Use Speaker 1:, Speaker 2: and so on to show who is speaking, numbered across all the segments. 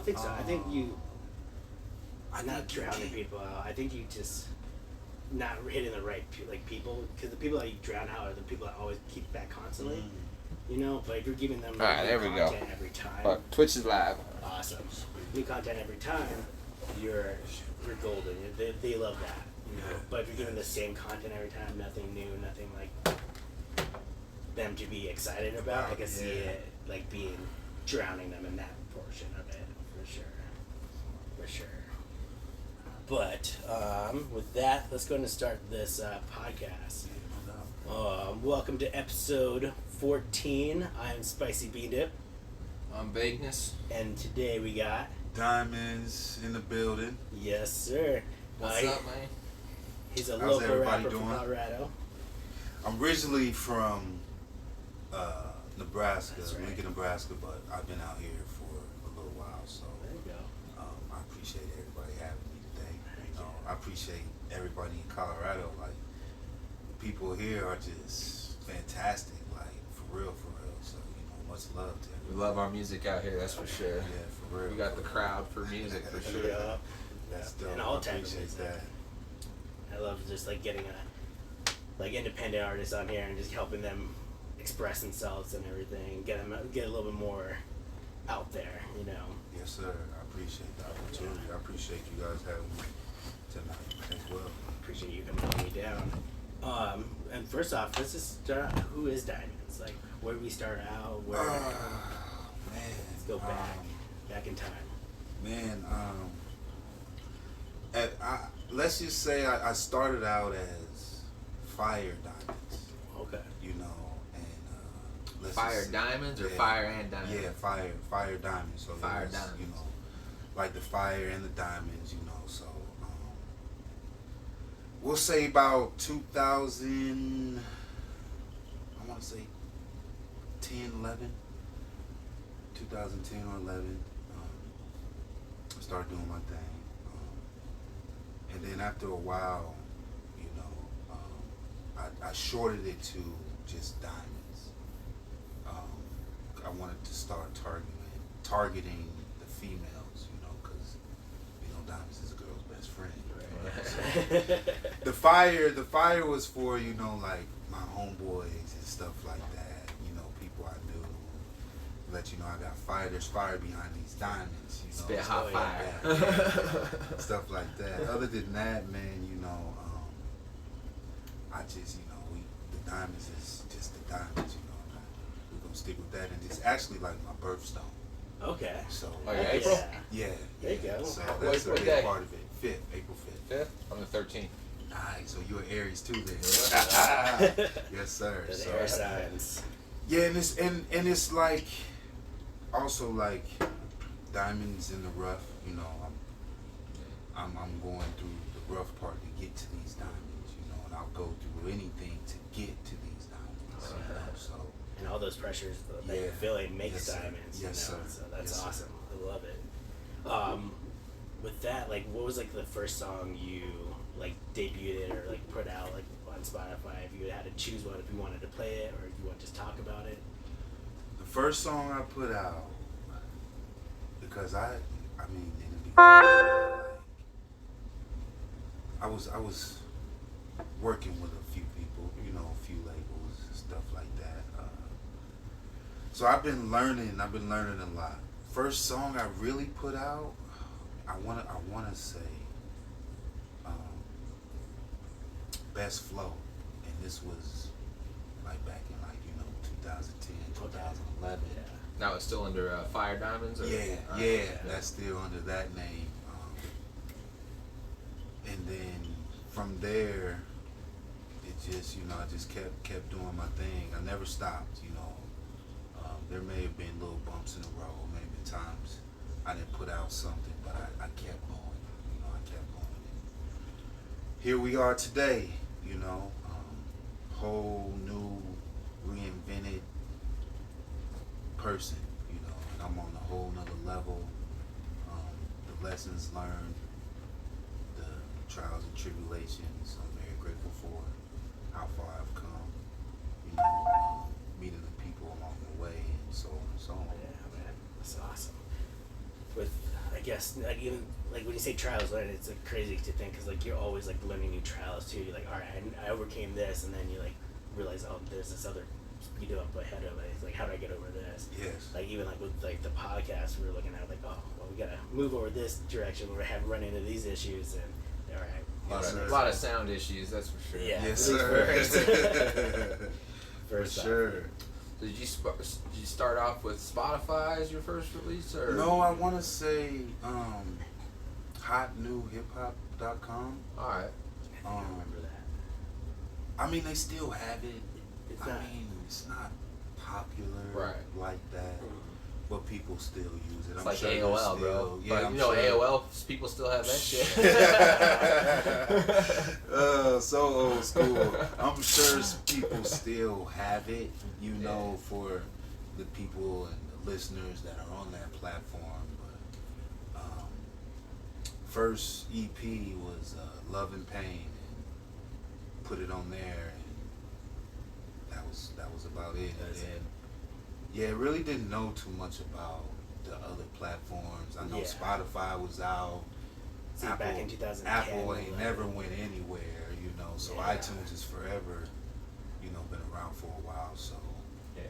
Speaker 1: think so. I think you. I'm not drowning people out. I think you just not hitting the right people, because the people that you drown out are the people that always keep back constantly. You know, but if you're giving them
Speaker 2: there we go.
Speaker 1: content every time,
Speaker 2: Twitch is live.
Speaker 1: awesome. New content every time, you're golden. They love that. You know, but if you're giving the same content every time, nothing new, nothing like them to be excited about, I can see it like drowning them in that portion of it for sure. But with that, let's go ahead and start this podcast. Welcome to episode 14. I'm Spicy Bean Dip.
Speaker 2: I'm Vagueness.
Speaker 1: And today we got
Speaker 3: Dymondz in the building.
Speaker 1: Yes, sir.
Speaker 2: What's up, man?
Speaker 1: He's a
Speaker 3: How's
Speaker 1: local
Speaker 3: everybody
Speaker 1: rapper
Speaker 3: doing?
Speaker 1: from Colorado.
Speaker 3: I'm originally from Nebraska,
Speaker 1: That's right.
Speaker 3: Lincoln, Nebraska, but I've been out here for a little while, so
Speaker 1: There you go.
Speaker 3: I appreciate everybody having me today. You know, I appreciate everybody in Colorado. Like, people here are just fantastic, like for real. So, you know, much love to everybody.
Speaker 2: We love our music out here, that's for sure.
Speaker 3: Yeah, for real.
Speaker 2: We got the crowd for music, for sure.
Speaker 1: Yeah.
Speaker 3: That's dope.
Speaker 1: And all
Speaker 3: I
Speaker 1: types of
Speaker 3: appreciate
Speaker 1: music.
Speaker 3: that.
Speaker 1: I love just like getting independent artists on here and just helping them express themselves and everything, get a little bit more out there, you know.
Speaker 3: Yes, sir. I appreciate the opportunity. I appreciate you guys having me tonight as well.
Speaker 1: Appreciate you coming on me down. And first off, let's just start out. Who is Dymondz? Like, where did we start out? Where? Let's go back in time.
Speaker 3: Man, let's just say I started out as Fire Dymondz.
Speaker 1: Okay.
Speaker 3: You know, and let's
Speaker 2: Fire
Speaker 3: just,
Speaker 2: Dymondz or Fire and Diamonds?
Speaker 3: Yeah, Fire Dymondz. So
Speaker 2: Fire
Speaker 3: it was,
Speaker 2: Dymondz.
Speaker 3: you know, like the fire and the diamonds. You know, so we'll say about 2000. I want to say 10, 11. 2010 or 11. I started doing my thing. And then after a while, you know, I shorted it to just diamonds. I wanted to start targeting the females, you know, because, you know, diamonds is a girl's best friend. Right? So, the fire was for, you know, like my homeboys and stuff like that. You know, people I knew. Let you know I got fire. There's fire behind these diamonds. You know,
Speaker 2: Spit hot fire.
Speaker 3: yeah, stuff like that. Other than that, man, you know, I just, you know, the diamonds is just the diamonds. You know, we're gonna stick with that, and it's actually like my birthstone.
Speaker 1: Okay.
Speaker 3: So
Speaker 2: April?
Speaker 3: Yeah.
Speaker 1: There you go.
Speaker 3: So
Speaker 2: What-
Speaker 3: that's a
Speaker 2: what
Speaker 3: big
Speaker 2: day?
Speaker 3: part of it. April 5th.
Speaker 2: 5th? I'm the 13th.
Speaker 3: Nice. So you're Aries too, then. Yes, sir.
Speaker 1: The
Speaker 3: So,
Speaker 1: air signs.
Speaker 3: yeah, and it's like also like diamonds in the rough. You know, I'm going through the rough part to get to these diamonds. You know, and I'll go through anything to get to these diamonds. You know, so
Speaker 1: And all those pressures that you're feeling makes
Speaker 3: Yes, sir.
Speaker 1: diamonds.
Speaker 3: Yes,
Speaker 1: you know?
Speaker 3: sir.
Speaker 1: So that's
Speaker 3: Yes, sir.
Speaker 1: awesome. I love it. With that, like, what was like the first song you like debuted it or like put out like on Spotify? If you had to choose one, if you wanted to play it or if you want to just talk about it.
Speaker 3: the first song I put out, because I mean, in the beginning, like, I was working with a few people, you know, a few labels and stuff like that. So I've been learning a lot. First song I really put out, I wanna say Best Flow, and this was like back in like, you know, 2010, 2011.
Speaker 2: Now it's still under Fire Diamonds? Or?
Speaker 3: Yeah, that's still under that name. And then from there, it just, you know, I just kept doing my thing. I never stopped, you know. There may have been little bumps in the road, maybe times I didn't put out something, but I kept going, you know, I kept going. And here we are today, you know, whole new, reinvented person, you know, and I'm on a whole nother level. The lessons learned, the trials and tribulations, I'm very grateful for how far I've come, you know, meeting the people along the way and so on and so on.
Speaker 1: Yeah, man, that's awesome. guess like even like when you say trials, right, it's like crazy to think because like you're always like learning new trials too. You're like, all right, I overcame this, and then you like realize, oh, there's this other speed up ahead of it. It's like, how do I get over this?
Speaker 3: Yes.
Speaker 1: Like even like with like the podcast, we were looking at like, oh, well, we gotta move over this direction. We're having run into these issues, and all right,
Speaker 3: Yes,
Speaker 2: A lot of sound issues, that's for sure.
Speaker 1: Yeah.
Speaker 3: Yes,
Speaker 1: at least
Speaker 3: sir. For
Speaker 1: first off.
Speaker 3: sure.
Speaker 2: Did you start off with Spotify as your first release, or
Speaker 3: No, I want to say hotnewhiphop.com.
Speaker 2: All right.
Speaker 1: I don't remember that.
Speaker 3: I mean, they still have it.
Speaker 1: It's
Speaker 3: I
Speaker 1: not.
Speaker 3: mean, it's not popular
Speaker 2: Right.
Speaker 3: like that, but people still use it.
Speaker 2: It's
Speaker 3: I'm
Speaker 2: like
Speaker 3: sure
Speaker 2: AOL,
Speaker 3: there's still,
Speaker 2: bro.
Speaker 3: Yeah,
Speaker 2: But
Speaker 3: I'm
Speaker 2: you know,
Speaker 3: sure.
Speaker 2: AOL people still have that shit.
Speaker 3: So old school. I'm sure people still have it, you know, for the people and the listeners that are on that platform. But first EP was Love and Pain, and put it on there, and that was about it. And
Speaker 1: That's
Speaker 3: then,
Speaker 1: it.
Speaker 3: yeah, really didn't know too much about the other platforms. I know
Speaker 1: Yeah.
Speaker 3: Spotify was out.
Speaker 1: See, back in 2010,
Speaker 3: Apple ain't
Speaker 1: 11.
Speaker 3: never went anywhere, you know. So
Speaker 1: Yeah.
Speaker 3: iTunes is forever, you know, been around for a while. So
Speaker 2: Yeah.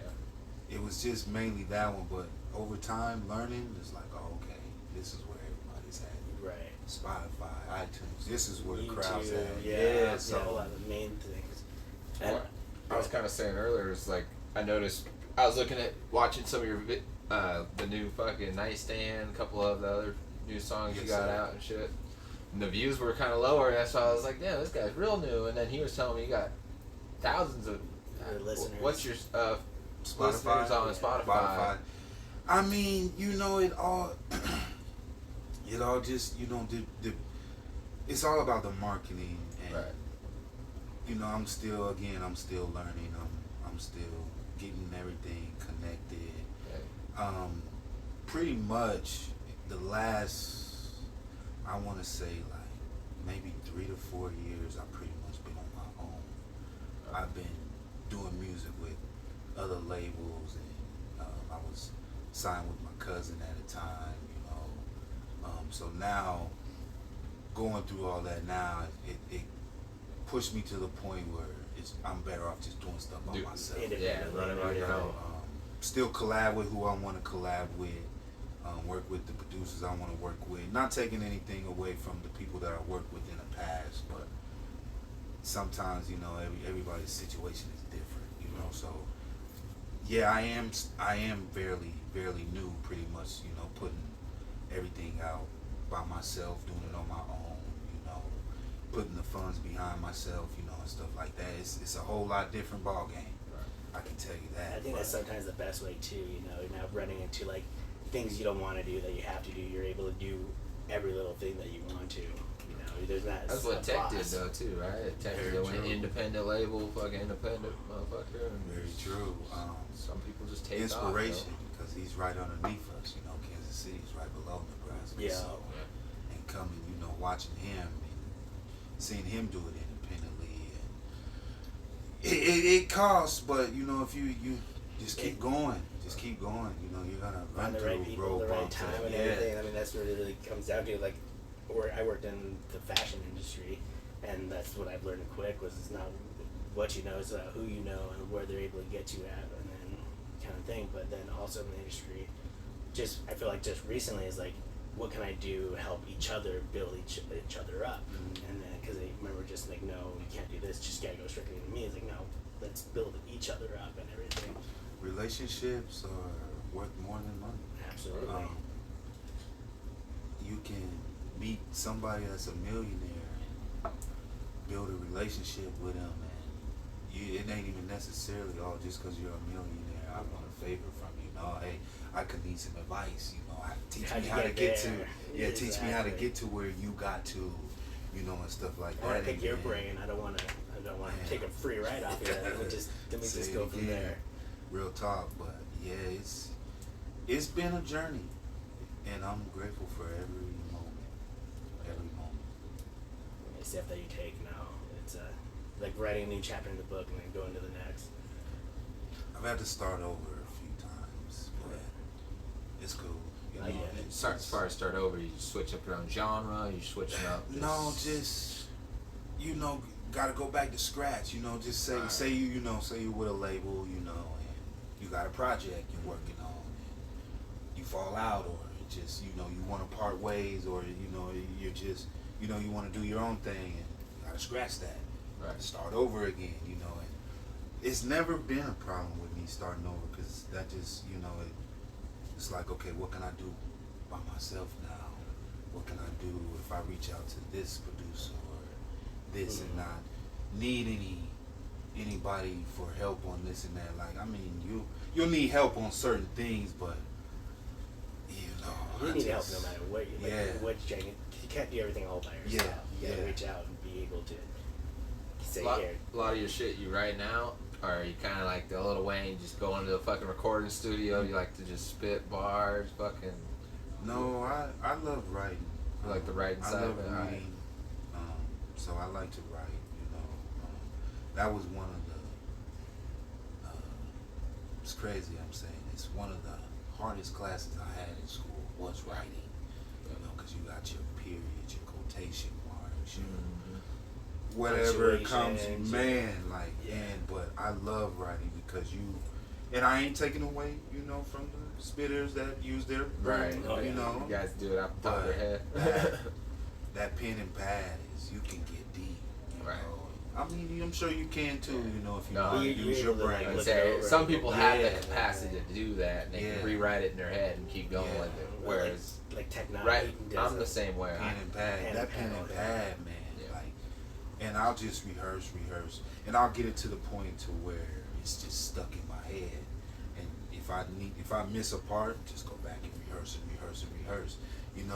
Speaker 3: it was just mainly that one. But over time, learning is like, oh, okay, this is where everybody's at.
Speaker 1: Right.
Speaker 3: Spotify, iTunes. This is where the crowd's
Speaker 1: YouTube,
Speaker 3: at.
Speaker 1: yeah,
Speaker 3: So
Speaker 1: a lot of the main things. And,
Speaker 2: What I was kind of saying earlier is like I noticed I was looking at watching some of your the new fucking Nightstand, a couple of the other new songs you
Speaker 3: Yes,
Speaker 2: got
Speaker 3: sir.
Speaker 2: out and shit. And the views were kind of lower. That's why I was like, damn, this guy's real new. And then he was telling me you got thousands of
Speaker 1: listeners.
Speaker 2: What's your
Speaker 3: Spotify,
Speaker 2: listeners on
Speaker 1: Yeah.
Speaker 2: Spotify?
Speaker 3: I mean, you know, it all just, you know, it's all about the marketing, and
Speaker 2: Right.
Speaker 3: you know, I'm still learning. I'm still getting everything connected.
Speaker 2: Okay.
Speaker 3: Pretty much the last, I want to say like maybe 3 to 4 years, I've pretty much been on my own. I've been doing music with other labels, and I was signed with my cousin at a time, you know. So now, going through all that now, it pushed me to the point where I'm better off just doing stuff by myself.
Speaker 2: Yeah, running on
Speaker 3: You
Speaker 2: your
Speaker 3: know,
Speaker 2: own.
Speaker 3: still collab with who I want to collab with, work with the producers I want to work with. Not taking anything away from the people that I worked with in the past, but sometimes, you know, everybody's situation is different, you know. So yeah, I am fairly new, pretty much, you know, putting everything out by myself, doing it on my own, you know, putting the funds behind myself, you know, and stuff like that. It's a whole lot different ball game. I can tell you that.
Speaker 1: I think that's sometimes the best way too. You know, you're not running into like things you don't want to do that you have to do. You're able to do every little thing that you want to. You know, there's not.
Speaker 2: That's
Speaker 1: a
Speaker 2: what Tech did
Speaker 1: boss.
Speaker 2: though too, right? Tech
Speaker 3: Very
Speaker 2: went
Speaker 3: true.
Speaker 2: independent label, fucking independent motherfucker. And
Speaker 3: Very true.
Speaker 2: some people just take
Speaker 3: Inspiration, because he's right underneath us. You know, Kansas City's right below Nebraska.
Speaker 1: Yeah.
Speaker 3: So, and coming, you know, watching him and seeing him do it independently, and it costs, but you know, if you just keep going, you know, you're gonna run
Speaker 1: Find the
Speaker 3: through
Speaker 1: right people,
Speaker 3: road
Speaker 1: the right
Speaker 3: bumps
Speaker 1: time, and everything. I mean, that's what it really comes down to. Like, I worked in the fashion industry, and that's what I've learned quick was it's not what you know, it's about who you know and where they're able to get you at, and then kind of thing. But then also in the industry, I feel like just recently is like, what can I do to help each other build each other up? And then because they remember just like, no, you can't do this, just gotta go strictly to me. It's like, no, let's build each other up and everything.
Speaker 3: Relationships are worth more than money.
Speaker 1: Absolutely.
Speaker 3: You can meet somebody that's a millionaire and build a relationship with them, and it ain't even necessarily just because you're a millionaire. I want a favor from you. No, hey, I could need some advice. You know, teach
Speaker 1: How'd
Speaker 3: me
Speaker 1: you
Speaker 3: how to
Speaker 1: get
Speaker 3: get
Speaker 1: there?
Speaker 3: to. Teach me how to
Speaker 1: Exactly.
Speaker 3: get to where you got to. You know, and stuff like
Speaker 1: I want
Speaker 3: that.
Speaker 1: to pick your
Speaker 3: and-
Speaker 1: brain. I don't want to
Speaker 3: Yeah.
Speaker 1: take a free ride off you. Let me just
Speaker 3: Say
Speaker 1: go
Speaker 3: it
Speaker 1: from
Speaker 3: again.
Speaker 1: there.
Speaker 3: Real talk, but yeah, it's been a journey, and I'm grateful for every moment. Every moment.
Speaker 1: The step that you take now, it's like writing a new chapter in the book and then going to the next.
Speaker 3: I've had to start over a few times, but it's cool. You know,
Speaker 1: I get it.
Speaker 2: start over, you switch up your own genre, you switching up.
Speaker 3: No, just gotta go back to scratch. Just say you're with a label, and you got a project you're working on, and you fall out, or it just you want to part ways, or you're just you want to do your own thing, and you gotta scratch that,
Speaker 2: Right.
Speaker 3: start over again, and it's never been a problem with me starting over, because that just it's like, okay, what can I do by myself now? What can I do if I reach out to this producer or this, and not need anybody for help on this and that? Like, I mean, you'll need help on certain things, but
Speaker 1: you need help no matter what you can't do everything all by yourself. You gotta reach out and be able to say here.
Speaker 2: A lot of your shit you write now, or you kind of like the Lil Wayne, just go into the fucking recording studio, you like to just spit bars, fucking.
Speaker 3: No, I love writing.
Speaker 2: You like the writing side
Speaker 3: I love
Speaker 2: of it?
Speaker 3: reading, so I like to write. That was one of the. It's crazy. I'm saying it's one of the hardest classes I had in school was writing. Because you got your periods, your quotation marks, whatever comes, man. But I love writing because and I ain't taking away, from the spitters that use their brain,
Speaker 2: You guys do it off the top of their head.
Speaker 3: that pen and pad is, you can get deep.
Speaker 2: Right.
Speaker 3: I mean, I'm sure you can too. If you
Speaker 2: No,
Speaker 3: use your brain.
Speaker 2: I'd say some people have the capacity to do that, and they can rewrite it in their head and keep going with it. Whereas,
Speaker 1: like technology,
Speaker 2: I'm the same way.
Speaker 3: Pen and pad, that pen and pad, man. And I'll just rehearse, and I'll get it to the point to where it's just stuck in my head. And if I miss a part, just go back and rehearse. And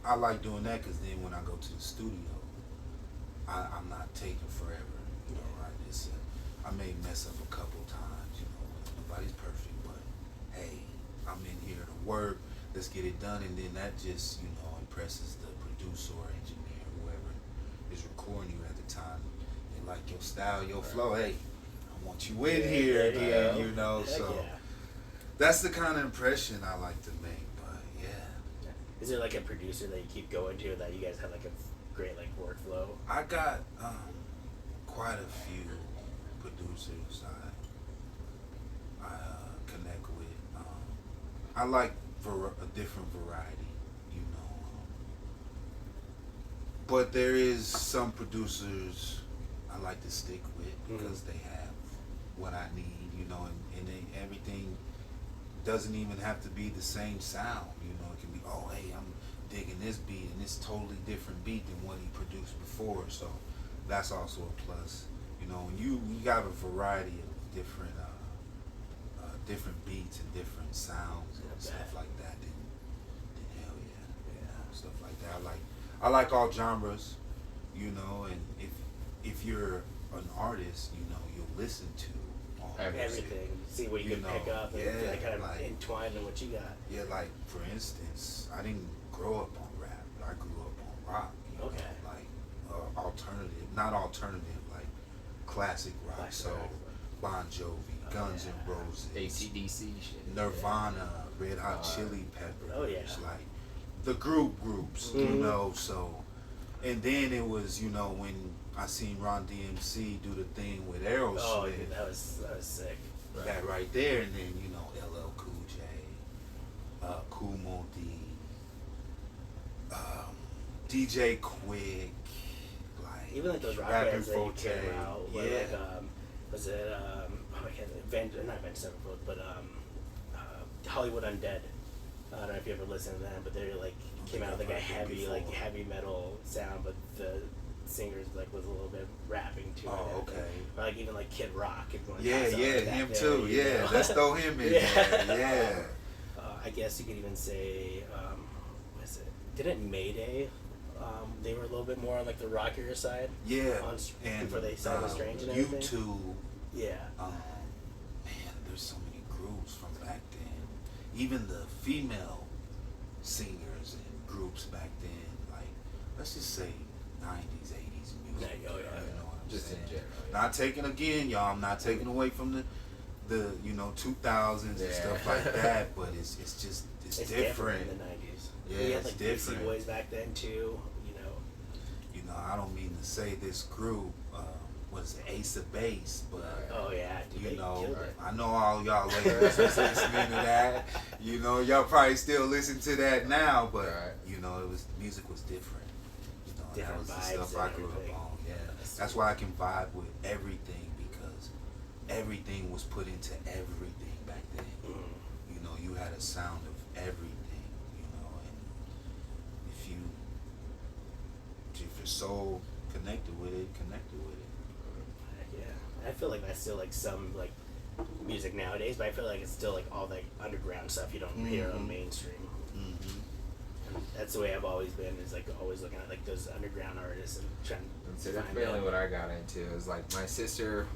Speaker 3: I like doing that, because then when I go to the studio, I'm not taking forever. I may mess up a couple times. Nobody's perfect, but hey, I'm in here to work. Let's get it done, and then that just impresses the producer or engineer, whoever is recording you at the time. They like your style, your flow. Hey, I want you in here again. So that's the kind of impression I like to make. But
Speaker 1: is there like a producer that you keep going to that you guys have like a great workflow?
Speaker 3: I got quite a few producers I connect with. I like a different variety, but there is some producers I like to stick with because they have what I need, and everything doesn't even have to be the same sound. It can be, oh, hey, I'm digging this beat, and it's totally different beat than what he produced before. So that's also a plus. When you got a variety of different beats and different sounds and stuff like that, then hell yeah, stuff like that. I like all genres, and if you're an artist, you'll listen to all
Speaker 1: everything. See what you can pick up and kind of entwine in what you got.
Speaker 3: Yeah, like for instance, I didn't grow up on rap, but I grew up on rock. Alternative, not alternative, like classic rock. Bon Jovi, Guns N' Roses,
Speaker 2: AC/DC shit,
Speaker 3: Nirvana, Red Hot Chili Peppers.
Speaker 1: Oh yeah.
Speaker 3: Like the groups, So, and then it was, when I seen Ron DMC do the thing with Aerosmith.
Speaker 1: Oh, dude, that was sick.
Speaker 3: That right there, and then LL Cool J, Kool Moe Dee, DJ Quick,
Speaker 1: even like those rock bands that you came out. Was it not Avenged Sevenfold, but Hollywood Undead. I don't know if you ever listened to them, but they're came out with a heavy metal sound, but the singers was a little bit rapping to it.
Speaker 3: Oh, okay.
Speaker 1: Or even Kid Rock.
Speaker 3: Him too. Yeah, let's throw him in there. Yeah.
Speaker 1: I guess you could even say, what is it? Didn't Mayday? They were a little bit more on the rockier side.
Speaker 3: Yeah.
Speaker 1: And before they sounded strange and everything.
Speaker 3: YouTube.
Speaker 1: Yeah.
Speaker 3: Man, there's so many groups from back then. Even the female singers and groups back then, let's just say 90s, 80s music.
Speaker 1: Oh, yeah.
Speaker 3: You know what I'm
Speaker 2: just
Speaker 3: saying?
Speaker 2: in general.
Speaker 3: Not taking again, y'all. I'm not taking away from the 2000s and stuff like that, but it's different.
Speaker 1: In the 90s.
Speaker 3: Yeah,
Speaker 1: we had
Speaker 3: it's
Speaker 1: like Dixie
Speaker 3: different.
Speaker 1: Boys back then too.
Speaker 3: You know, I don't mean to say this group was the ace of base, but
Speaker 1: Oh yeah, dude,
Speaker 3: you
Speaker 1: they
Speaker 3: know,
Speaker 1: killed it.
Speaker 3: I know all y'all ladies was listening to that. You know, y'all probably still listen to that now, but you know, music was different. You know,
Speaker 1: Different
Speaker 3: that was
Speaker 1: vibes
Speaker 3: the stuff I
Speaker 1: and
Speaker 3: grew up
Speaker 1: everything.
Speaker 3: on. Yeah,
Speaker 1: That's
Speaker 3: that's why I can vibe with everything because everything was put into everything back then. You know, you had a sound of everything. You know, and if your soul connected with it, connected with it.
Speaker 1: Yeah, I feel like I still like some like music nowadays, but I feel like it's still like all like underground stuff you don't hear on mainstream. And that's the way I've always been. Is like always looking at like those underground artists and trying
Speaker 2: And
Speaker 1: to
Speaker 2: so that's
Speaker 1: find
Speaker 2: mainly
Speaker 1: them.
Speaker 2: what I got into. Is like my sister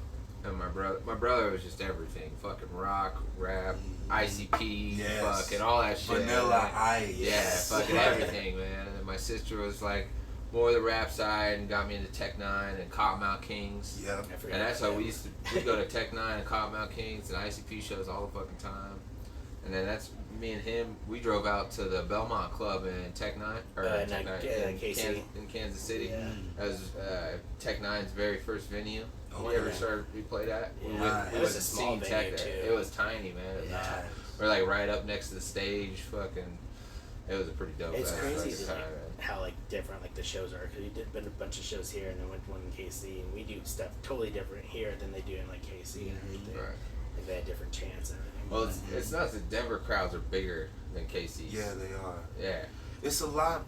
Speaker 2: and my brother. My brother was just everything. Fucking rock, rap, ICP,
Speaker 3: Yes.
Speaker 2: fucking all that shit.
Speaker 3: Vanilla Ice.
Speaker 2: Yeah,
Speaker 1: Yes.
Speaker 2: fucking everything, man. And my sister was like more the rap side and got me into Tech Nine and Cottonmouth Kings.
Speaker 3: Yep.
Speaker 1: I forgot
Speaker 2: And that's
Speaker 1: about
Speaker 2: how
Speaker 1: them.
Speaker 2: we'd go to Tech Nine and Cottonmouth Kings and ICP shows all the fucking time. And then that's me and him. We drove out to the Belmont Club in Tech Nine or Tech Nine in
Speaker 1: KC.
Speaker 2: in Kansas City.
Speaker 1: Yeah.
Speaker 2: That was Tech Nine's very first venue.
Speaker 3: Oh,
Speaker 2: We ever
Speaker 3: yeah.
Speaker 2: we played at. We
Speaker 1: Yeah.
Speaker 2: went,
Speaker 3: It
Speaker 2: we
Speaker 3: was
Speaker 2: went
Speaker 1: a
Speaker 2: to
Speaker 1: small
Speaker 2: see
Speaker 1: venue,
Speaker 2: Tech there.
Speaker 1: too.
Speaker 2: It was tiny, man. It was
Speaker 1: Yeah.
Speaker 2: we're like right up next to the stage. Fucking, it was a pretty dope.
Speaker 1: It's
Speaker 2: ass
Speaker 1: crazy
Speaker 2: fucking
Speaker 1: to,
Speaker 2: time,
Speaker 1: like,
Speaker 2: man.
Speaker 1: how like different like the shows are because we did been a bunch of shows here and then went to one in KC and we do stuff totally different here than they do in like KC and everything.
Speaker 2: Right.
Speaker 1: Like they had different chants and everything.
Speaker 2: Well, it's not that Denver crowds are bigger than KC's.
Speaker 3: Yeah, they are.
Speaker 2: Yeah.
Speaker 3: It's a lot,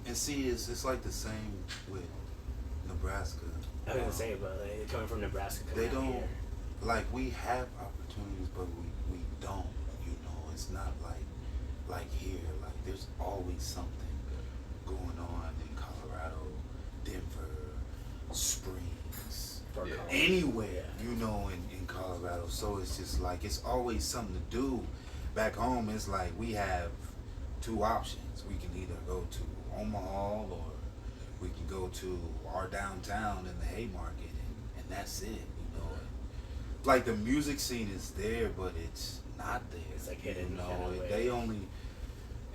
Speaker 3: and see, it's like the same with Nebraska.
Speaker 1: I was gonna say, but like, coming from Nebraska, coming
Speaker 3: They
Speaker 1: out
Speaker 3: don't
Speaker 1: here.
Speaker 3: like we have opportunities, but we don't. You know, it's not like here. Like there's always something going on in Colorado, Denver, Springs,
Speaker 1: For
Speaker 2: Yeah.
Speaker 1: college.
Speaker 3: anywhere,
Speaker 1: Yeah.
Speaker 3: you know, in Colorado. So it's just like it's always something to do. Back home, it's like we have two options. We can either go to Omaha or we can go to our downtown in the Haymarket, and that's it. You know, like the music scene is there, but it's not there.
Speaker 1: It's like
Speaker 3: you
Speaker 1: hidden
Speaker 3: know,
Speaker 1: kind of way.
Speaker 3: they only.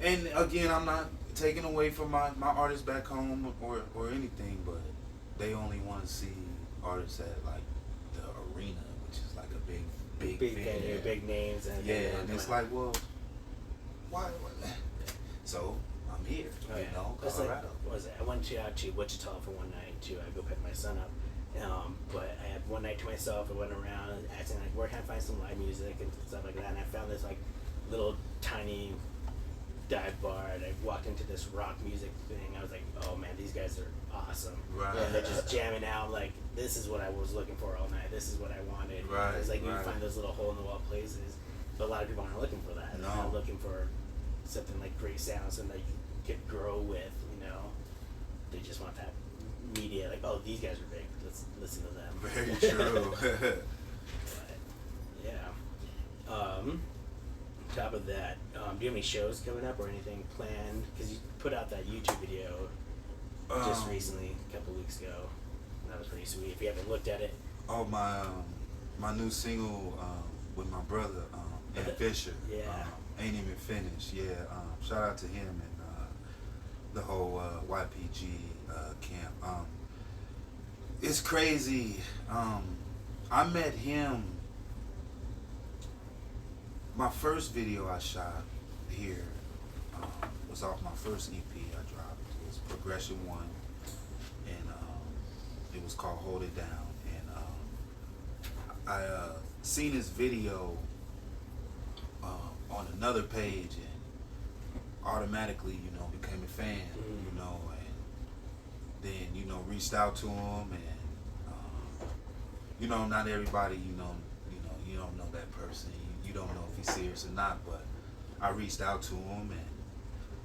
Speaker 3: And again, I'm not taking away from my artists back home or anything, but they only want to see artists at like the arena, which is like a big
Speaker 1: Big
Speaker 3: venue.
Speaker 1: venue, big names, and
Speaker 3: Yeah,
Speaker 1: they
Speaker 3: and
Speaker 1: come
Speaker 3: it's
Speaker 1: out.
Speaker 3: like, well, why? So I'm here,
Speaker 1: Oh,
Speaker 3: you
Speaker 1: yeah.
Speaker 3: know,
Speaker 1: It's like,
Speaker 3: Colorado.
Speaker 1: what was it? I went out to Wichita for one night to go pick my son up. But I had one night to myself. I went around asking like, where can I find some live music and stuff like that. And I found this like little tiny dive bar, and I walked into this rock music thing. I was like, oh man, these guys are awesome.
Speaker 3: Right.
Speaker 1: And they're just jamming out. Like, this is what I was looking for all night. This is what I wanted.
Speaker 3: Right,
Speaker 1: It's like you
Speaker 3: right.
Speaker 1: find those little hole in the wall places, but a lot of people aren't looking for that. They're
Speaker 3: No.
Speaker 1: not looking for something like great sound, something that you could grow with. You know, they just want that media. Like, oh, these guys are big. Let's listen to them.
Speaker 3: Very true.
Speaker 1: But, yeah. On top of that, do you have any shows coming up or anything planned? Because you put out that YouTube video just recently, a couple weeks ago. That was pretty sweet. If you haven't looked at it,
Speaker 3: Oh, my new single with my brother, Ant Fisher.
Speaker 1: Yeah.
Speaker 3: Ain't even finished. Yeah. Shout out to him and the whole YPG camp. It's crazy. I met him. My first video I shot here was off my first EP I dropped. It was Progression 1, and it was called Hold It Down. And I seen his video on another page and automatically, you know, became a fan, you know, and then, you know, reached out to him, and you know, not everybody, you don't know that person. You don't know if he's serious or not, but I reached out to him and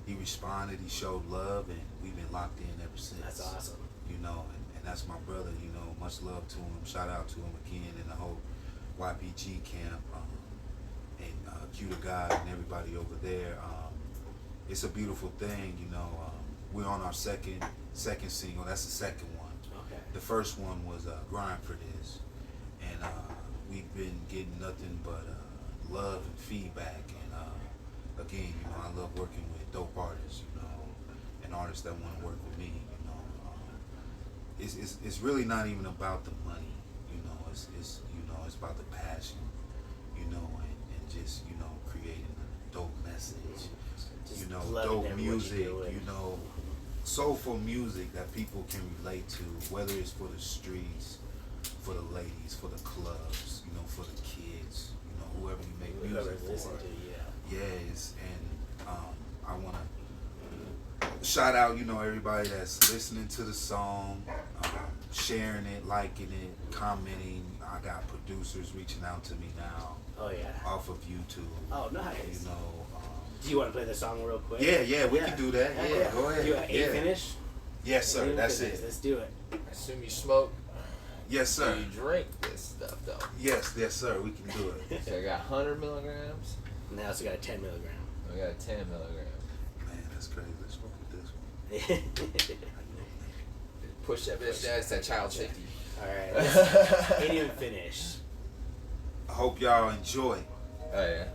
Speaker 3: he responded, he showed love, and we've been locked in ever since.
Speaker 1: that's awesome.
Speaker 3: You know, and that's my brother, you know, much love to him. Shout out to him again and the whole YPG camp, and Q to God and everybody over there. It's a beautiful thing, you know. We're on our second single. That's the second one.
Speaker 1: Okay.
Speaker 3: The first one was Grind for This, and we've been getting nothing but love and feedback. And again, you know, I love working with dope artists, you know, and artists that want to work with me, you know. It's really not even about the money, you know. It's you know, it's about the passion, you know, and just, you know, creating a dope message,
Speaker 1: Just
Speaker 3: you know,
Speaker 1: loving
Speaker 3: dope
Speaker 1: what
Speaker 3: music,
Speaker 1: you're doing.
Speaker 3: you know, soulful music that people can relate to, whether it's for the streets, for the ladies, for the clubs, you know, for the kids, you know, whoever you make music
Speaker 1: Whoever's listening
Speaker 3: for.
Speaker 1: to you,
Speaker 3: Yes, and I want to shout out, you know, everybody that's listening to the song, sharing it, liking it, commenting. I got producers reaching out to me now
Speaker 1: Oh yeah.
Speaker 3: off of YouTube.
Speaker 1: Oh nice.
Speaker 3: You know.
Speaker 1: Do you want to play the song real quick?
Speaker 3: Yeah, we can do that. Yeah, go ahead.
Speaker 1: You got
Speaker 3: yeah.
Speaker 1: finish?
Speaker 3: Yes, sir. That's
Speaker 1: Finish.
Speaker 3: it.
Speaker 1: Let's do it.
Speaker 2: I assume you smoke.
Speaker 3: Yes, sir.
Speaker 2: Do you drink this stuff though?
Speaker 3: Yes, sir. We can do it.
Speaker 2: So I got 100 milligrams.
Speaker 1: And I also got a 10 milligram.
Speaker 2: I got 10 milligrams.
Speaker 3: Man, that's crazy. Let's look at this one.
Speaker 2: Push that bitch down. It's that child safety.
Speaker 1: Alright. Ain't even finished.
Speaker 3: I hope y'all enjoy.
Speaker 2: Oh yeah.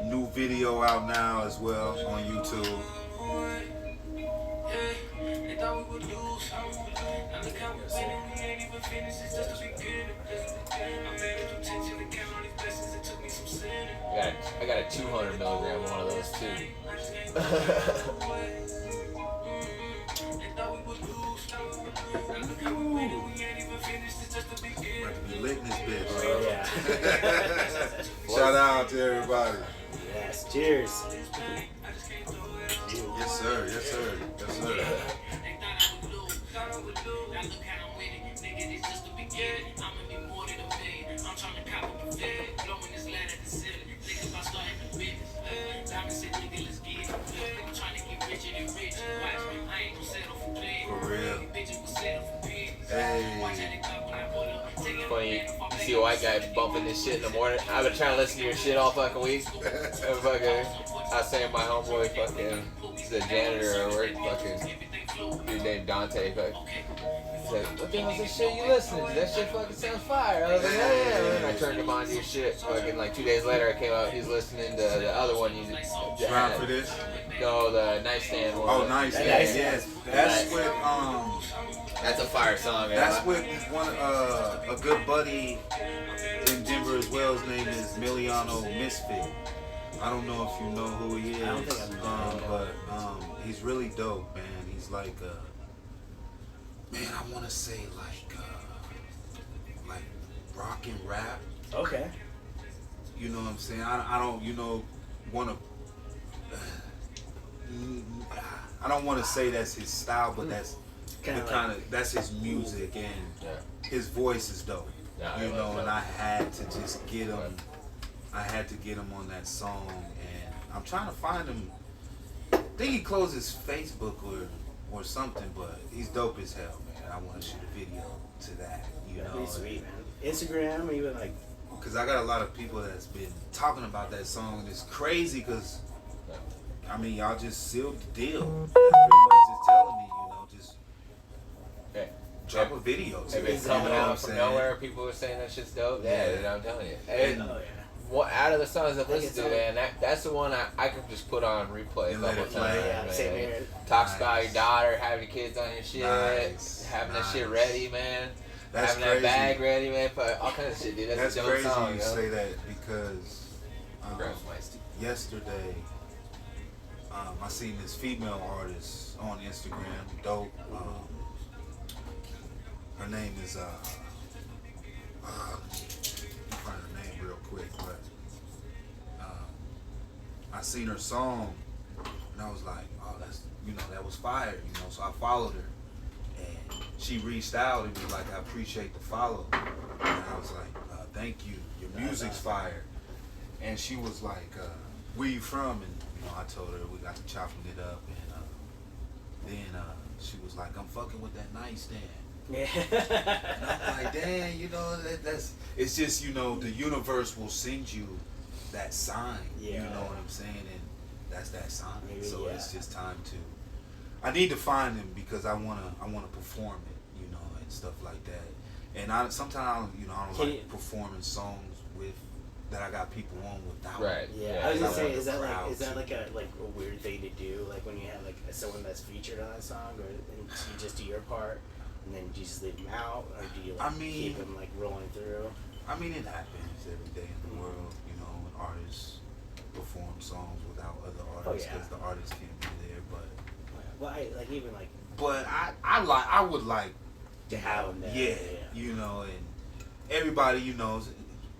Speaker 3: New video out now as well on YouTube.
Speaker 2: I got a 200 milligram one of those too.
Speaker 3: About to be lit in this bitch.
Speaker 1: Oh, yeah.
Speaker 3: Shout out to everybody.
Speaker 1: Yes. Cheers.
Speaker 3: Yes, sir. Yes, sir. Yes, sir. For real. Hey.
Speaker 2: Funny, you see a white guy bumping this shit in the morning. I've been trying to listen to your shit all fucking week. And fucking, I was saying my homeboy fucking, he's a janitor at work, fucking, dude named Dante, fucking. He's like, what the hell's this shit you listening to? That shit fucking sounds fire. I was like, yeah. And I turned him on to your shit. Fucking like 2 days later, I came out, he's listening to the other one you
Speaker 3: Round for this?
Speaker 2: No, the nightstand one.
Speaker 3: Oh, Nightstand. Yes. That's with
Speaker 2: That's a fire song, man.
Speaker 3: That's with one a good buddy in Denver as well. His name is Miliano Misfit. I don't know if you know who he is.
Speaker 1: I don't think I know.
Speaker 3: But he's really dope, man. He's like man, I want to say like rock and rap.
Speaker 1: Okay.
Speaker 3: You know what I'm saying? I don't, you know, want to. I don't want to say that's his style, but that's that's his music, and his voice is dope.
Speaker 2: Yeah,
Speaker 3: you know, and I had to just get him. I had to get him on that song, and I'm trying to find him. I think he closed his Facebook or something, but he's dope as hell, man. I want to shoot a video to that. You
Speaker 1: That'd
Speaker 3: know,
Speaker 1: be sweet, man. Instagram, even like.
Speaker 3: because I got a lot of people that's been talking about that song, and it's crazy because. I mean, y'all just sealed the deal. That's pretty much just telling me, you know, just drop a video.
Speaker 2: If it's coming out from nowhere, people are saying that shit's dope. Yeah, I'm telling you. And out of the songs I've listened to, man, that's the one I could just put on replay.
Speaker 3: And let it play.
Speaker 1: Yeah, same here.
Speaker 2: Talks about your daughter, having your kids on your shit, having that shit ready, man.
Speaker 3: That's
Speaker 2: having
Speaker 3: crazy.
Speaker 2: that bag ready, man. All kinds of shit, dude. That's a dope
Speaker 3: crazy
Speaker 2: song,
Speaker 3: you say that because yesterday I seen this female artist on Instagram, dope. Her name is let me find her name real quick, but I seen her song and I was like, oh, that's, you know, that was fire, you know. So I followed her and she reached out and was like, I appreciate the follow, and I was like, thank you, your music's fire. And she was like, where you from? And you know, I told her we got to chopping it up, and then she was like, I'm fucking with that nightstand.
Speaker 1: Yeah.
Speaker 3: And I'm like, dang, you know, that's it's just, you know, the universe will send you that sign.
Speaker 1: Yeah.
Speaker 3: You know what I'm saying? And that's that sign.
Speaker 1: Maybe,
Speaker 3: so
Speaker 1: yeah.
Speaker 3: it's just time to. I need to find him because I wanna perform it, you know, and stuff like that. And sometimes you know I don't
Speaker 1: Can
Speaker 3: like
Speaker 1: you-
Speaker 3: performing songs with that I got people on without.
Speaker 2: Right.
Speaker 1: Yeah,
Speaker 2: Yeah,
Speaker 1: I was gonna
Speaker 3: I
Speaker 1: say,
Speaker 3: want
Speaker 1: is
Speaker 3: the
Speaker 1: that
Speaker 3: crowd
Speaker 1: like
Speaker 3: to-
Speaker 1: a weird thing to do? Like when you have like someone that's featured on a song, or and you just do your part, and then you just leave them out, or do you like
Speaker 3: I mean-
Speaker 1: keep them like rolling through?
Speaker 3: I mean, it happens every day in the world. You know, when artists perform songs without other artists
Speaker 1: yeah.
Speaker 3: because the artist can't be there.
Speaker 1: Well, I like even like
Speaker 3: But I would like
Speaker 1: to have them there.
Speaker 3: yeah, you know, and everybody, you know,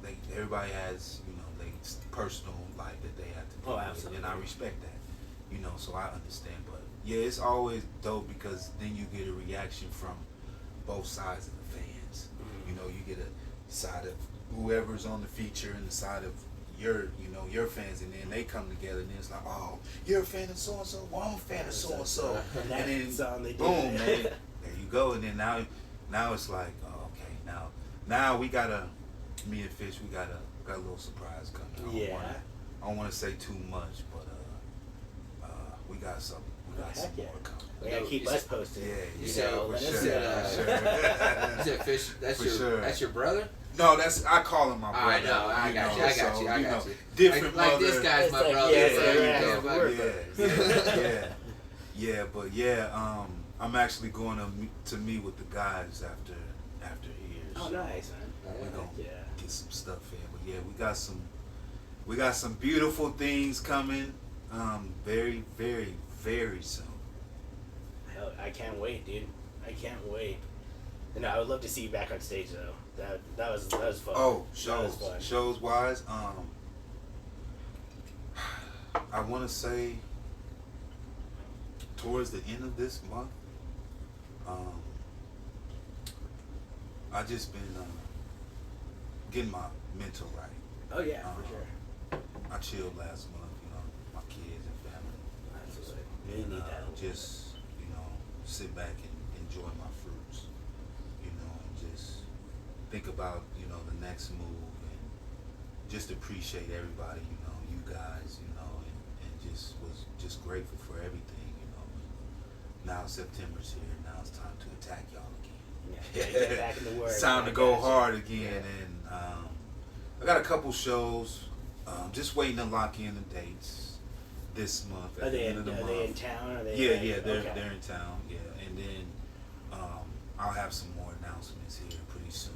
Speaker 3: like everybody has, you know, they personal life that they have to do.
Speaker 1: Oh,
Speaker 3: with,
Speaker 1: absolutely.
Speaker 3: and I respect that, you know, so I understand. But yeah, it's always dope because then you get a reaction from both sides of the fans.
Speaker 1: Mhm.
Speaker 3: You know, you get a side of whoever's on the feature and the side of your, you know, your fans, and then they come together and then it's like, oh, you're a fan of so and so, well, I'm a fan of so and so,
Speaker 1: And
Speaker 3: and then
Speaker 1: song they do.
Speaker 3: boom, man, there you go. And then now it's like, oh, okay, now we gotta, me and Fish, we got a little surprise coming.
Speaker 1: Yeah.
Speaker 3: I don't want to say too much, but we got something. We got
Speaker 1: Heck
Speaker 3: some
Speaker 1: yeah.
Speaker 3: more coming.
Speaker 1: We gotta
Speaker 2: Yo,
Speaker 1: keep
Speaker 2: you
Speaker 1: us
Speaker 2: said-
Speaker 1: posted.
Speaker 3: Yeah,
Speaker 2: You
Speaker 3: yeah,
Speaker 2: said-
Speaker 3: for
Speaker 1: let us
Speaker 3: sure,
Speaker 1: know.
Speaker 3: for sure.
Speaker 2: You said Fish. That's
Speaker 3: For
Speaker 2: your
Speaker 3: sure.
Speaker 2: that's your brother.
Speaker 3: No, I call him my brother.
Speaker 2: I know. I
Speaker 3: you
Speaker 2: got
Speaker 3: know,
Speaker 2: you. I got
Speaker 3: so,
Speaker 2: you. I
Speaker 3: know,
Speaker 2: got you.
Speaker 3: Different
Speaker 2: like this
Speaker 3: mother.
Speaker 2: guy's
Speaker 1: It's
Speaker 2: my
Speaker 1: like,
Speaker 2: brother.
Speaker 1: yeah,
Speaker 2: so
Speaker 1: yeah,
Speaker 2: you
Speaker 1: yeah,
Speaker 2: can't fuck-
Speaker 3: yeah, but yeah, I'm actually going to meet with the guys after here.
Speaker 1: Oh,
Speaker 3: so
Speaker 1: nice, man.
Speaker 3: We're gonna
Speaker 1: Yeah.
Speaker 3: get some stuff in, but yeah, we got some beautiful things coming, very, very, very soon.
Speaker 1: Hell, I can't wait, dude. I can't wait. And I would love to see you back on stage though. That was fun.
Speaker 3: Oh,
Speaker 1: That was fun.
Speaker 3: shows wise, I want to say towards the end of this month, I just been getting my mental right.
Speaker 1: Oh yeah, for sure.
Speaker 3: I chilled last month, you know, my kids and family.
Speaker 1: Absolutely. You
Speaker 3: And,
Speaker 1: need that. a little
Speaker 3: just, you know, sit back and enjoy my fruits, you know, and just think about, you know, the next move and just appreciate everybody, you know, you guys, you know, and just was just grateful for everything, you know. Now September's here, now it's time to attack y'all again.
Speaker 1: Yeah, get back in the work.
Speaker 3: It's time to
Speaker 1: I
Speaker 3: go
Speaker 1: got you.
Speaker 3: hard again, and I got a couple shows. Just waiting to lock in the dates this month. At
Speaker 1: Are
Speaker 3: the
Speaker 1: they
Speaker 3: end of the month.
Speaker 1: in town? Are they?
Speaker 3: Yeah,
Speaker 1: like-
Speaker 3: they're
Speaker 1: okay.
Speaker 3: they're in town. Yeah, and then I'll have some more announcements here pretty soon.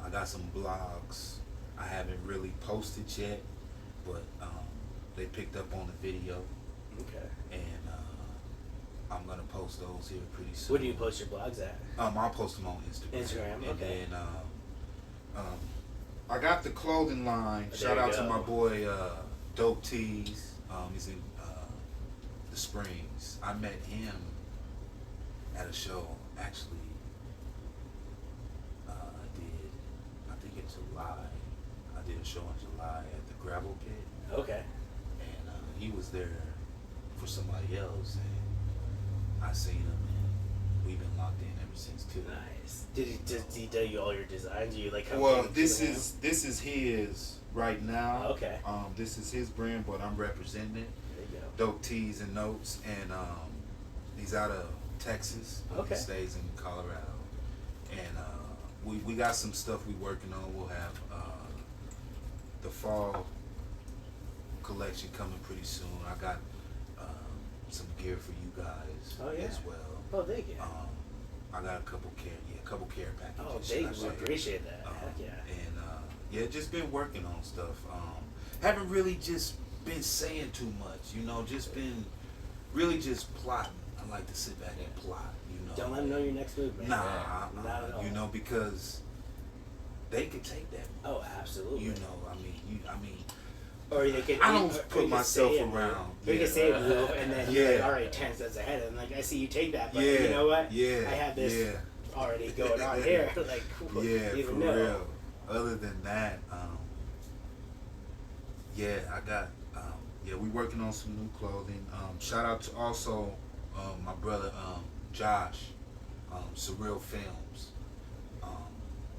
Speaker 3: I got some blogs I haven't really posted yet, but they picked up on the video,
Speaker 1: Okay.
Speaker 3: and I'm gonna post those here pretty soon.
Speaker 1: Where do you post your blogs at?
Speaker 3: I'll post them on Instagram.
Speaker 1: Instagram,
Speaker 3: And
Speaker 1: okay.
Speaker 3: then I got the clothing line.
Speaker 1: There
Speaker 3: Shout
Speaker 1: you
Speaker 3: out to
Speaker 1: go.
Speaker 3: my boy Dope Tees. He's in the Springs. I met him at a show. Actually, I think in July. I did a show in July at the Gravel Pit,
Speaker 1: Okay.
Speaker 3: and he was there for somebody else, and I seen him, and we've been locked in ever since too.
Speaker 1: Nice. Did he do you all your designs? You like?
Speaker 3: Well,
Speaker 1: come
Speaker 3: this
Speaker 1: to him?
Speaker 3: is his right now.
Speaker 1: Okay.
Speaker 3: This is his brand, but I'm representing it.
Speaker 1: There you go.
Speaker 3: Dope Tees and Notes, and he's out of Texas. But
Speaker 1: Okay.
Speaker 3: He stays in Colorado, and we got some stuff we working on. We'll have the fall collection coming pretty soon. I got some gear for you guys
Speaker 1: Oh, yeah.
Speaker 3: as well.
Speaker 1: Oh, thank you.
Speaker 3: I got a couple care packages.
Speaker 1: Oh,
Speaker 3: should I
Speaker 1: thank you.
Speaker 3: say.
Speaker 1: Appreciate that. Heck yeah.
Speaker 3: And yeah, just been working on stuff. Haven't really just been saying too much, you know. Just been really just plotting. I like to sit back and plot, you know.
Speaker 1: Don't let them know your next move, man.
Speaker 3: Nah,
Speaker 1: Not at all.
Speaker 3: you know, because they could take that.
Speaker 1: Oh, absolutely.
Speaker 3: You know, I mean,
Speaker 1: Or they could.
Speaker 3: I don't
Speaker 1: or
Speaker 3: put
Speaker 1: you could
Speaker 3: myself
Speaker 1: say a move.
Speaker 3: around.
Speaker 1: Or you
Speaker 3: Yeah.
Speaker 1: can say a move, and then you're like,
Speaker 3: Yeah.
Speaker 1: all right, 10 steps ahead, and like, I see you take that, but
Speaker 3: yeah,
Speaker 1: you know what?
Speaker 3: Yeah,
Speaker 1: I have this
Speaker 3: Yeah.
Speaker 1: already going on here. Like, cool.
Speaker 3: Yeah,
Speaker 1: You
Speaker 3: for
Speaker 1: even know.
Speaker 3: real. Other than that, yeah, I got, yeah, we working on some new clothing. Shout out to also my brother Josh, Surreal Films.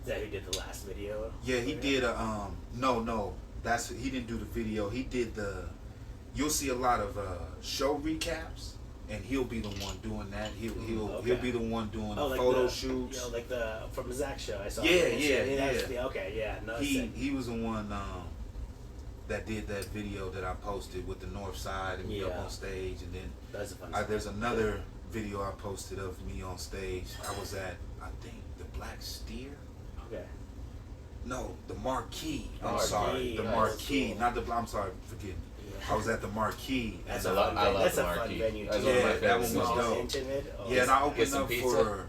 Speaker 1: Is that who did the last video?
Speaker 3: Yeah, he did a no, he didn't do the video. He did you'll see a lot of show recaps, and he'll be the one doing that. He'll
Speaker 1: Okay.
Speaker 3: be the one doing the
Speaker 1: like
Speaker 3: photo
Speaker 1: the,
Speaker 3: shoots.
Speaker 1: You know, like the from Zach show. I saw.
Speaker 3: Yeah,
Speaker 1: it.
Speaker 3: yeah.
Speaker 1: Okay, yeah. No,
Speaker 3: He was the one that did that video that I posted with the North Side and me up on stage, and then
Speaker 1: that's a fun
Speaker 3: there's another video I posted of me on stage. I was at, I think, the Black Steer.
Speaker 1: Okay.
Speaker 3: No, the Marquee. I'm
Speaker 2: Marquee.
Speaker 3: sorry, the
Speaker 1: Oh,
Speaker 3: Marquee,
Speaker 1: cool.
Speaker 3: not the. I'm sorry, forgive me.
Speaker 1: Yeah.
Speaker 3: I was at the Marquee.
Speaker 1: That's
Speaker 3: and,
Speaker 1: a fun.
Speaker 2: I love
Speaker 1: That's
Speaker 2: the
Speaker 1: a fun
Speaker 2: Marquee.
Speaker 1: venue
Speaker 2: That's
Speaker 1: too.
Speaker 2: one of my
Speaker 3: Yeah, that
Speaker 2: favorite
Speaker 3: one was
Speaker 2: venues.
Speaker 3: dope.
Speaker 1: Intimate. Oh,
Speaker 3: yeah, and I
Speaker 2: Get
Speaker 3: opened
Speaker 2: some
Speaker 3: up
Speaker 2: pizza.
Speaker 3: for.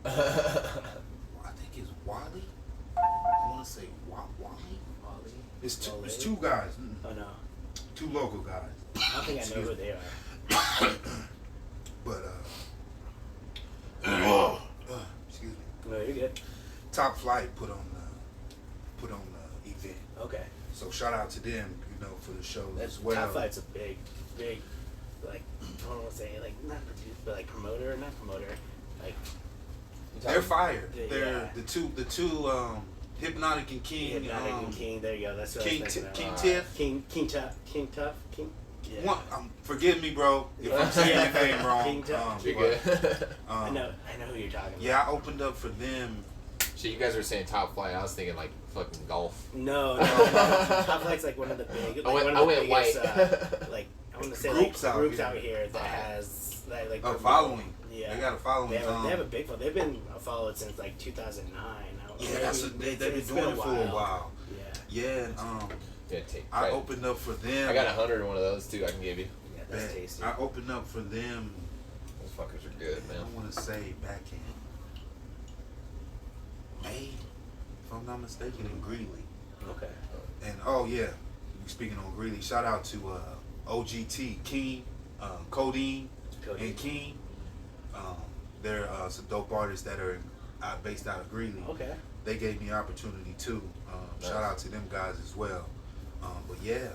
Speaker 3: I think it's Wally. I want to say Wally.
Speaker 1: Wally.
Speaker 3: It's two.
Speaker 1: Wale?
Speaker 3: It's two guys.
Speaker 1: Oh no.
Speaker 3: Two local guys.
Speaker 1: I don't think I know who they are.
Speaker 3: But excuse me.
Speaker 1: No, you're good.
Speaker 3: Top Flight put on the event.
Speaker 1: Okay.
Speaker 3: So shout out to them, for the show
Speaker 1: That's
Speaker 3: as well.
Speaker 1: Top Flight's a big, like I don't want to say like not producer, but like promoter, not promoter, like
Speaker 3: They're fired.
Speaker 1: Yeah.
Speaker 3: They're the two Hypnotic and King.
Speaker 1: Hypnotic and King. There you go. That's what
Speaker 3: King
Speaker 1: I was thinking
Speaker 3: King
Speaker 1: of.
Speaker 3: Tiff.
Speaker 1: King Tough. Yeah.
Speaker 3: One, forgive me, bro, if I'm saying your name wrong.
Speaker 1: King Tough.
Speaker 2: You
Speaker 3: but,
Speaker 2: good?
Speaker 1: I know who you're talking about.
Speaker 3: Yeah, I opened up for them.
Speaker 2: Shit, you guys were saying Top Flight. I was thinking like fucking golf.
Speaker 1: No. Top Flight's like one of the big, like one
Speaker 2: I
Speaker 1: of the
Speaker 2: went
Speaker 1: biggest,
Speaker 2: white.
Speaker 1: like I want to say
Speaker 3: Groups
Speaker 1: like
Speaker 3: out
Speaker 1: groups
Speaker 3: here.
Speaker 1: out here that has like
Speaker 3: A following.
Speaker 1: Yeah.
Speaker 3: They got a following.
Speaker 1: They have a big following. They've been followed since like 2009.
Speaker 3: Yeah, they've been doing it for a while.
Speaker 1: Yeah.
Speaker 3: Yeah, and
Speaker 2: Yeah,
Speaker 3: I opened up for them.
Speaker 2: I got 100 in one of those too. I can give you.
Speaker 1: Yeah, that's tasty.
Speaker 3: I opened up for them.
Speaker 2: Those fuckers are good, man.
Speaker 3: I want to say back in May, if I'm not mistaken, in Greeley.
Speaker 1: Okay.
Speaker 3: And speaking on Greeley, shout out to OGT King, Codeine, and King. They're some dope artists that are based out of Greeley.
Speaker 1: Okay.
Speaker 3: They gave me opportunity too. Shout out to them guys as well. But yeah,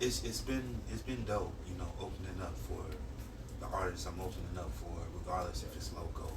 Speaker 3: it's been dope, opening up for the artists I'm opening up for, regardless if it's local,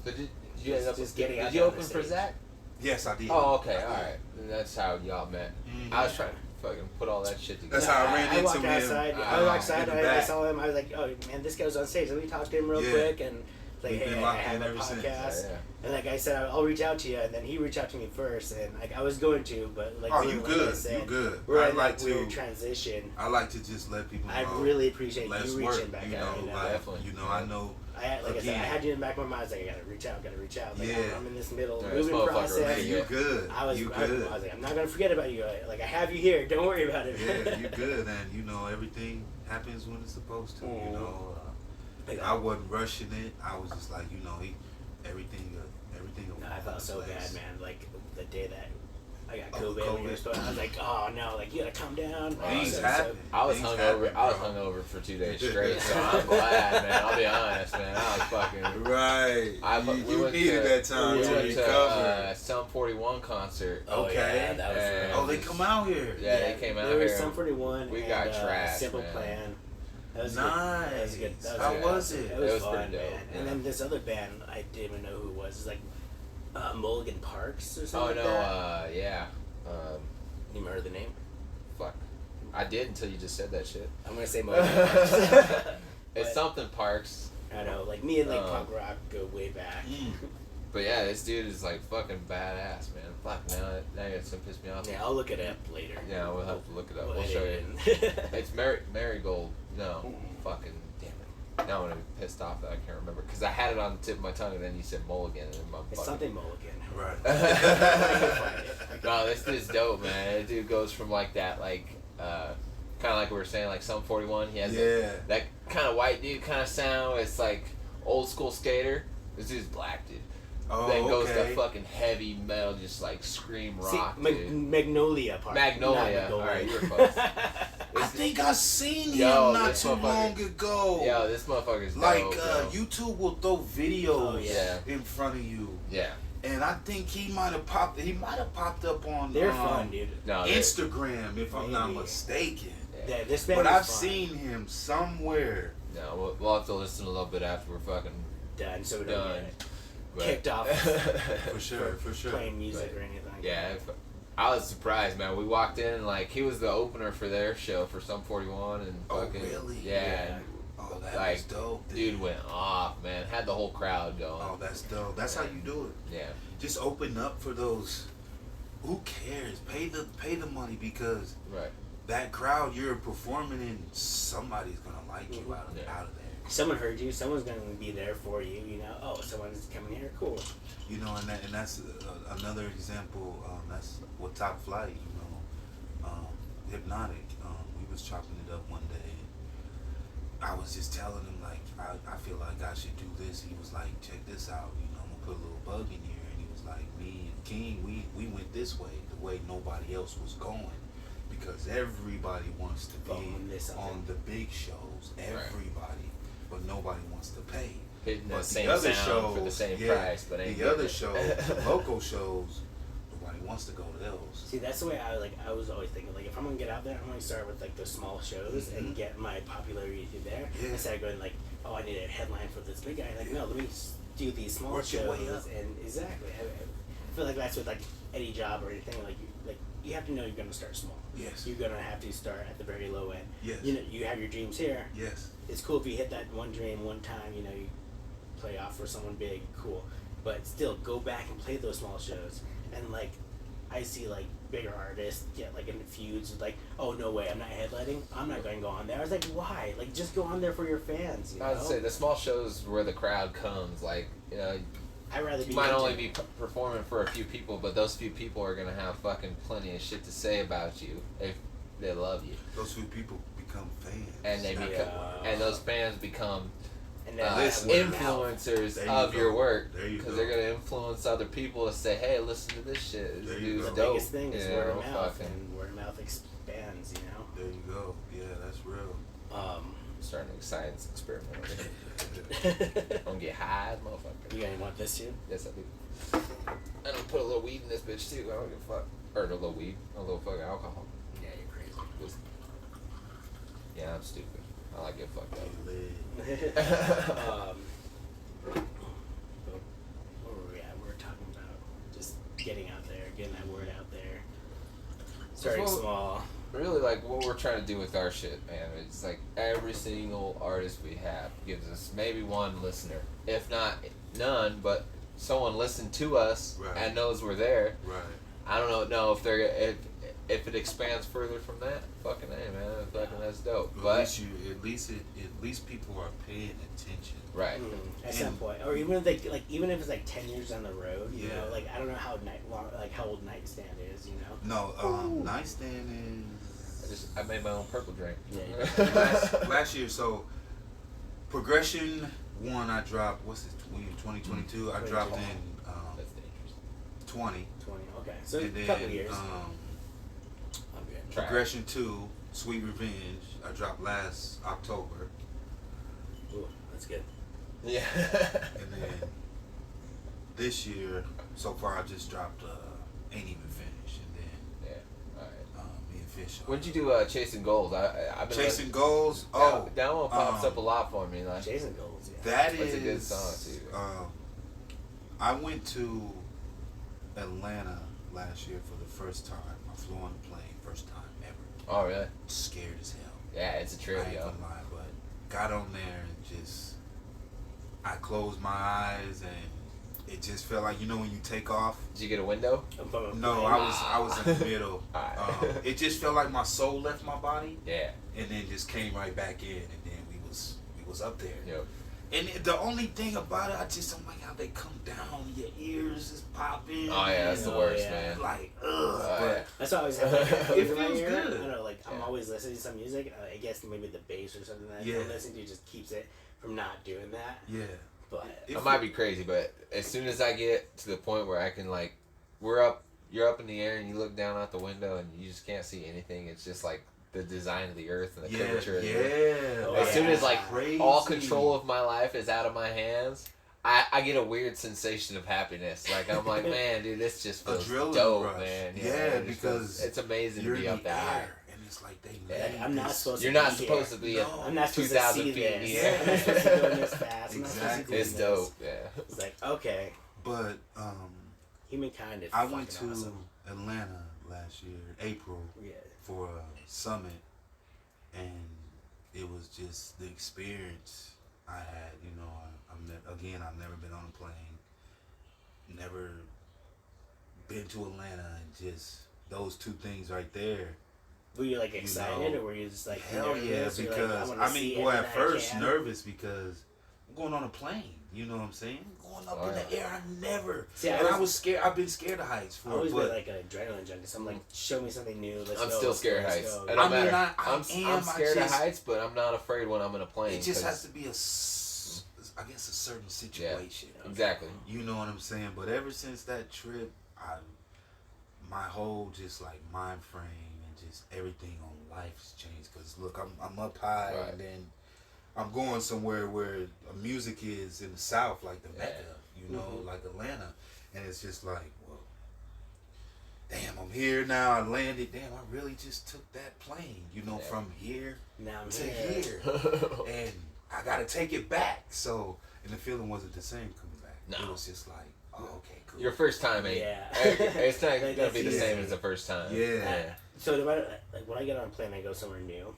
Speaker 2: So did you end up
Speaker 1: Just getting out
Speaker 2: Did you
Speaker 1: there on
Speaker 2: open
Speaker 1: the
Speaker 2: for
Speaker 1: stage.
Speaker 2: Zach?
Speaker 3: Yes, I did.
Speaker 2: Oh, okay, all right. Then that's how y'all met.
Speaker 3: Mhm.
Speaker 2: I was trying to fucking put all that shit together.
Speaker 3: That's how I ran into
Speaker 1: walked
Speaker 3: him.
Speaker 1: outside. I was outside.
Speaker 3: in the
Speaker 1: I
Speaker 3: back.
Speaker 1: saw him. I was like, "Oh man, this guy was on stage." Let me talk to him real
Speaker 3: Yeah.
Speaker 1: quick and like,
Speaker 3: We've been
Speaker 1: "Hey, I
Speaker 3: locked
Speaker 1: have
Speaker 3: in
Speaker 1: a
Speaker 3: ever since.
Speaker 1: podcast."
Speaker 2: Yeah.
Speaker 1: And like I said, I'll reach out to you. And then he reached out to me first, and like I was going to, but like
Speaker 3: Oh,
Speaker 1: we-
Speaker 3: you
Speaker 1: like I
Speaker 3: good.
Speaker 1: said,
Speaker 3: You good.
Speaker 1: We're
Speaker 3: I'd
Speaker 1: in
Speaker 3: like
Speaker 1: that weird
Speaker 3: to.
Speaker 1: transition.
Speaker 3: I like to just let people know.
Speaker 1: I really appreciate
Speaker 3: less
Speaker 1: you
Speaker 3: work,
Speaker 1: reaching back out.
Speaker 2: Definitely.
Speaker 3: I know.
Speaker 1: Like I said, I
Speaker 3: Again.
Speaker 1: had you in the back of my mind. I was like, I gotta reach out. Like,
Speaker 3: Yeah.
Speaker 1: I'm in this middle
Speaker 2: Yeah, this
Speaker 1: moving
Speaker 2: motherfucker
Speaker 1: process.
Speaker 2: really
Speaker 3: You good.
Speaker 1: I was
Speaker 3: You
Speaker 1: I
Speaker 3: good.
Speaker 1: was like, I'm not gonna forget about you. Like I have you here. Don't worry about it.
Speaker 3: Yeah, you good, and everything happens when it's supposed to.
Speaker 1: Like,
Speaker 3: I wasn't rushing it. I was just like, everything.
Speaker 1: No, I felt so bad, man. Like the day that I got
Speaker 3: Oh,
Speaker 1: COVID, when you were
Speaker 3: COVID.
Speaker 1: supposed, I was like, oh no, like you gotta calm down.
Speaker 3: Things
Speaker 1: So-
Speaker 3: happen.
Speaker 2: I was
Speaker 3: Things
Speaker 2: hungover.
Speaker 3: happen,
Speaker 2: I was
Speaker 3: bro.
Speaker 2: hungover for 2 days straight, so I'm glad, man. I'll be honest, man. I was fucking.
Speaker 3: Right.
Speaker 2: We
Speaker 3: You
Speaker 2: went
Speaker 3: needed
Speaker 2: to-
Speaker 3: that time
Speaker 2: We
Speaker 3: to
Speaker 2: went
Speaker 3: recover.
Speaker 2: to Sum 41 concert.
Speaker 1: Oh,
Speaker 3: Okay.
Speaker 1: yeah, that was
Speaker 2: And-
Speaker 3: Oh, they come out here.
Speaker 2: Yeah, they came out
Speaker 1: There was
Speaker 2: here.
Speaker 1: Sum 41.
Speaker 2: We
Speaker 1: and,
Speaker 2: got trashed,
Speaker 1: Simple
Speaker 2: man.
Speaker 1: Plan. That was
Speaker 3: Nice.
Speaker 1: Good. That was good. That was
Speaker 3: How
Speaker 1: good.
Speaker 3: was it?
Speaker 1: It was,
Speaker 2: It was
Speaker 1: fun,
Speaker 2: pretty dope,
Speaker 1: man.
Speaker 2: yeah.
Speaker 1: And then this other band, I didn't even know who it was. It's like Mulligan Parks or
Speaker 2: Oh
Speaker 1: something
Speaker 2: no,
Speaker 1: like that.
Speaker 2: yeah.
Speaker 1: You heard the name?
Speaker 2: Fuck. I did until you just said that shit.
Speaker 1: I'm gonna say Mulligan Parks.
Speaker 2: It's something Parks.
Speaker 1: I know, like me and like
Speaker 2: Um,
Speaker 1: punk rock go way back.
Speaker 2: But yeah, this dude is like fucking badass, man. Fuck, now it's gonna piss me off.
Speaker 1: Yeah, I'll look it up later.
Speaker 2: Yeah, we'll have to look it up.
Speaker 1: We'll
Speaker 2: We'll show you.
Speaker 1: edit it in.
Speaker 2: It's Marigold. No, fucking damn it. Now I'm gonna be pissed off that I can't remember because I had it on the tip of my tongue and then you said Mulligan and then my
Speaker 1: It's
Speaker 2: fucking.
Speaker 1: something Mulligan.
Speaker 3: Right.
Speaker 2: No, this dude's dope, man. That dude goes from like that, like, kind of like we were saying, like Sum 41. He has that kind of white dude kind of sound. It's like old school skater. This dude's black, dude.
Speaker 3: Oh,
Speaker 2: Then goes to
Speaker 3: okay.
Speaker 2: fucking heavy metal, just like scream rock,
Speaker 1: See,
Speaker 2: dude.
Speaker 1: Magnolia Park.
Speaker 2: Magnolia.
Speaker 1: not
Speaker 2: All right,
Speaker 1: Magnolia.
Speaker 2: you're close.
Speaker 3: I think I seen him
Speaker 2: Yo,
Speaker 3: not
Speaker 2: this
Speaker 3: too
Speaker 2: motherfucker-
Speaker 3: long ago.
Speaker 2: Yo, this motherfucker's
Speaker 3: Like
Speaker 2: dope, bro.
Speaker 3: YouTube will throw videos
Speaker 1: Oh, yeah.
Speaker 3: in front of you,
Speaker 2: Yeah.
Speaker 3: and I think he might have popped. He might have popped up on
Speaker 1: They're fun, dude.
Speaker 2: No,
Speaker 3: Instagram, if I'm not
Speaker 1: Maybe.
Speaker 3: mistaken.
Speaker 1: Yeah, this band
Speaker 3: But
Speaker 1: is
Speaker 3: I've
Speaker 1: fun.
Speaker 3: seen him somewhere.
Speaker 2: No, we'll have to listen a little bit after we're fucking
Speaker 1: Done, so we
Speaker 2: done.
Speaker 1: don't get
Speaker 2: But-
Speaker 1: kicked off
Speaker 3: For sure, for sure.
Speaker 1: playing music
Speaker 2: But,
Speaker 1: or anything.
Speaker 2: yeah, I was surprised, man. We walked in and like he was the opener for their show for Sum 41 and fucking
Speaker 3: really?
Speaker 2: yeah.
Speaker 3: Yeah. Oh, that
Speaker 2: Like,
Speaker 3: was dope.
Speaker 2: Dude went off, man. Had the whole crowd going.
Speaker 3: Oh, that's dope. That's how you do it.
Speaker 2: Yeah.
Speaker 3: Just open up for those. Who cares? Pay the money because
Speaker 2: Right.
Speaker 3: that crowd you're performing in, somebody's gonna like you out of there.
Speaker 1: Someone heard you. Someone's gonna be there for you. You know. Oh, someone's coming here. Cool.
Speaker 3: You know, and that's another example. That's what Top Flight. You know, Hypnotic. We was chopping it up one day. I was just telling him like I feel like I should do this. He was like, check this out. You know, I'm gonna put a little bug in here. And he was like, me and King, we went this way, the way nobody else was going, because everybody wants to be on the big shows. Everybody, but nobody wants to pay.
Speaker 2: Hitting
Speaker 3: But
Speaker 2: the same
Speaker 3: other
Speaker 2: sound
Speaker 3: shows,
Speaker 2: for the same
Speaker 3: yeah,
Speaker 2: price, but ain't
Speaker 3: the
Speaker 2: getting
Speaker 3: other
Speaker 2: it.
Speaker 3: shows, the local shows, nobody wants to go to those.
Speaker 1: See, that's the way I was always thinking. Like, if I'm gonna get out there, I'm gonna start with like the small shows and get my popularity through there instead of going like, oh, I need a headline for this big guy. Like, no, let me do these small
Speaker 3: Work your
Speaker 1: shows.
Speaker 3: way up.
Speaker 1: And exactly, I feel like that's with like any job or anything. Like you have to know you're gonna start small.
Speaker 3: Yes.
Speaker 1: You're gonna have to start at the very low end.
Speaker 3: Yes.
Speaker 1: You know, you have your dreams here.
Speaker 3: Yes.
Speaker 1: It's cool if you hit that one dream one time. You know, you play off for someone big. Cool, but still go back and play those small shows. And like, I see like bigger artists get like in feuds with like, oh no way, I'm not headlighting. I'm not going to go on there. I was like, why? Like, just go on there for your fans. You know?
Speaker 2: I would say the small shows where the crowd comes, like, you know,
Speaker 1: I'd rather be.
Speaker 2: you might only be performing for a few people, but those few people are gonna have fucking plenty of shit to say about you if they love you.
Speaker 3: Those few people become fans.
Speaker 2: And they become, and those fans become
Speaker 1: and
Speaker 2: influencers of your work,
Speaker 3: There you
Speaker 2: because
Speaker 3: go.
Speaker 2: they're gonna influence other people to say, "Hey, listen to this shit. This
Speaker 3: There you
Speaker 2: dude's
Speaker 3: go.
Speaker 1: the
Speaker 2: dope."
Speaker 1: biggest thing is
Speaker 2: you
Speaker 1: word
Speaker 2: know,
Speaker 1: of mouth,
Speaker 2: fucking
Speaker 1: and word of mouth expands. You know.
Speaker 3: There you go. Yeah, that's real.
Speaker 2: starting a science experiment over here. I'm gonna get high as motherfucker.
Speaker 1: You guys want this too?
Speaker 2: Yes, I do. And I'll put a little weed in this bitch too. I don't give a fuck. Or a little weed, a little fucking alcohol.
Speaker 1: Yeah, you're crazy.
Speaker 2: Just, yeah, I'm stupid. I like get fucked up.
Speaker 1: Where were we at? We were talking about just getting out there, getting that word out there, starting
Speaker 2: Well,
Speaker 1: small.
Speaker 2: Really, like what we're trying to do with our shit, man. It's like every single artist we have gives us maybe one listener, if not none, but someone listened to us
Speaker 3: Right.
Speaker 2: and knows we're there.
Speaker 3: Right.
Speaker 2: I don't know if they're if it expands further from that. Fucking A, man. Fucking that's dope. But
Speaker 3: At least people are paying attention.
Speaker 2: right.
Speaker 1: At some point, or even if they even if it's like 10 years down the road, you
Speaker 3: Yeah.
Speaker 1: know, like I don't know how how old Nightstand is, you know.
Speaker 3: No, Nightstand
Speaker 2: I made my own purple drink.
Speaker 1: Yeah.
Speaker 3: is last year. So Progression 1, I dropped. What's it? 2022. I dropped in
Speaker 2: That's dangerous.
Speaker 3: 20.
Speaker 1: 20. Okay, so
Speaker 3: And
Speaker 1: a couple
Speaker 3: then
Speaker 1: years. I'm good.
Speaker 2: Try it.
Speaker 3: Progression 2, Sweet Revenge. I dropped last October.
Speaker 1: Ooh, that's good.
Speaker 2: Yeah.
Speaker 3: And then this year, so far, I just dropped Ain't Even Finished. And then
Speaker 2: Yeah. All right.
Speaker 3: me and Fish.
Speaker 2: When'd you do Chasing Goals? I've been
Speaker 3: Chasing Goals? Oh.
Speaker 2: that one pops up a lot for me. Like,
Speaker 1: Jason Goals, yeah.
Speaker 3: That
Speaker 2: That's
Speaker 3: is
Speaker 2: a good song, too.
Speaker 3: I went to Atlanta last year for the first time. I flew on a plane, first time ever.
Speaker 2: oh really?
Speaker 3: Scared as hell.
Speaker 2: Yeah, it's a
Speaker 3: I
Speaker 2: trip,
Speaker 3: ain't
Speaker 2: yo.
Speaker 3: gonna lie, but got on there and just I closed my eyes and it just felt like, you know, when you take off.
Speaker 2: Did you get a window?
Speaker 3: No, I was in the middle.
Speaker 2: Alright.
Speaker 3: It just felt like my soul left my body
Speaker 2: Yeah.
Speaker 3: and then just came right back in, and then we was up there.
Speaker 2: Yep.
Speaker 3: And the only thing about it, I'm like how they come down, your ears is popping.
Speaker 2: Oh yeah, that's the worst,
Speaker 1: yeah.
Speaker 2: man.
Speaker 3: Like,
Speaker 2: Oh,
Speaker 3: but
Speaker 2: yeah.
Speaker 1: That's why I always have like,
Speaker 3: It
Speaker 1: in my
Speaker 3: feels
Speaker 1: ear.
Speaker 3: good.
Speaker 1: I don't know, like I'm
Speaker 2: Yeah.
Speaker 1: always listening to some music. I guess maybe the bass or something that I'm listening to just keeps it from not doing that.
Speaker 3: yeah.
Speaker 1: But
Speaker 2: I might be crazy, but as soon as I get to the point where I can like, you're up in the air and you look down out the window and you just can't see anything. It's just like the design of the earth and the curvature of the earth.
Speaker 1: Oh,
Speaker 2: As soon as like
Speaker 3: Crazy.
Speaker 2: all control of my life is out of my hands, I get a weird sensation of happiness. Like I'm like, man, dude, this just feels
Speaker 3: Adrenaline
Speaker 2: dope,
Speaker 3: rush.
Speaker 2: man. You
Speaker 3: Yeah,
Speaker 2: know, it just
Speaker 3: because
Speaker 2: feels, it's amazing
Speaker 3: you're
Speaker 2: to be
Speaker 3: in
Speaker 2: up
Speaker 3: the
Speaker 2: that high.
Speaker 3: air, and it's like they
Speaker 2: Yeah,
Speaker 3: made
Speaker 1: I'm not
Speaker 3: this.
Speaker 1: supposed
Speaker 2: You're
Speaker 1: to
Speaker 2: not
Speaker 1: be
Speaker 2: supposed
Speaker 1: here.
Speaker 2: to be
Speaker 3: No.
Speaker 2: at
Speaker 1: I'm not supposed
Speaker 2: 2,000
Speaker 1: to see
Speaker 2: feet in
Speaker 1: this.
Speaker 2: the air.
Speaker 1: I'm not supposed to go this fast. I'm not supposed to
Speaker 3: Exactly.
Speaker 1: do
Speaker 2: It's
Speaker 1: this.
Speaker 2: dope, yeah.
Speaker 1: It's like, okay,
Speaker 3: But
Speaker 1: humankind is
Speaker 3: I
Speaker 1: fucking
Speaker 3: went to
Speaker 1: awesome.
Speaker 3: Atlanta last year, April,
Speaker 1: Yeah.
Speaker 3: for a summit, and it was just the experience I had. You know, I've never been on a plane, never been to Atlanta, and just those two things right there.
Speaker 1: Were you like
Speaker 3: You
Speaker 1: excited,
Speaker 3: know,
Speaker 1: or were you just like
Speaker 3: Hell yeah,
Speaker 1: nervous, or, like,
Speaker 3: because
Speaker 1: wanna
Speaker 3: I
Speaker 1: see
Speaker 3: mean, well, at
Speaker 1: everything I
Speaker 3: first
Speaker 1: can?
Speaker 3: nervous because I'm going on a plane. You know what I'm saying? Going up in the air, I never.
Speaker 1: See,
Speaker 3: I was scared. I've been scared of heights for.
Speaker 1: I always
Speaker 3: but
Speaker 1: been like an adrenaline junkie. So I'm like, show me something new. Let's
Speaker 2: I'm
Speaker 1: go.
Speaker 2: still
Speaker 1: let's
Speaker 2: scared
Speaker 1: go,
Speaker 2: of
Speaker 1: let's
Speaker 2: heights.
Speaker 1: go.
Speaker 2: It don't
Speaker 3: I mean,
Speaker 2: matter.
Speaker 3: I
Speaker 2: I'm scared of heights, but I'm not afraid when I'm in a plane.
Speaker 3: It just
Speaker 2: 'cause-
Speaker 3: has to be I guess a certain situation.
Speaker 2: Yeah, exactly.
Speaker 3: You know what I'm saying? But ever since that trip, my whole just like mind frame and just everything on life has changed. Cause look, I'm up high,
Speaker 2: Right.
Speaker 3: and then I'm going somewhere where music is in the South, like the Mecca. You know, like Atlanta, and it's just like, well, damn, I'm here now. I landed. Damn, I really just took that plane. You know, from here
Speaker 1: Now I'm
Speaker 3: to
Speaker 1: here.
Speaker 3: here, and I gotta take it back. So, and the feeling wasn't the same coming back.
Speaker 2: No.
Speaker 3: It was just like, oh, okay, cool.
Speaker 2: Your first time ain't.
Speaker 1: Yeah.
Speaker 2: It's not
Speaker 1: Like,
Speaker 2: gonna be the
Speaker 1: that's
Speaker 2: same
Speaker 1: easy.
Speaker 2: as the first time.
Speaker 3: Yeah.
Speaker 1: So no matter, like when I get on a plane, I go somewhere new.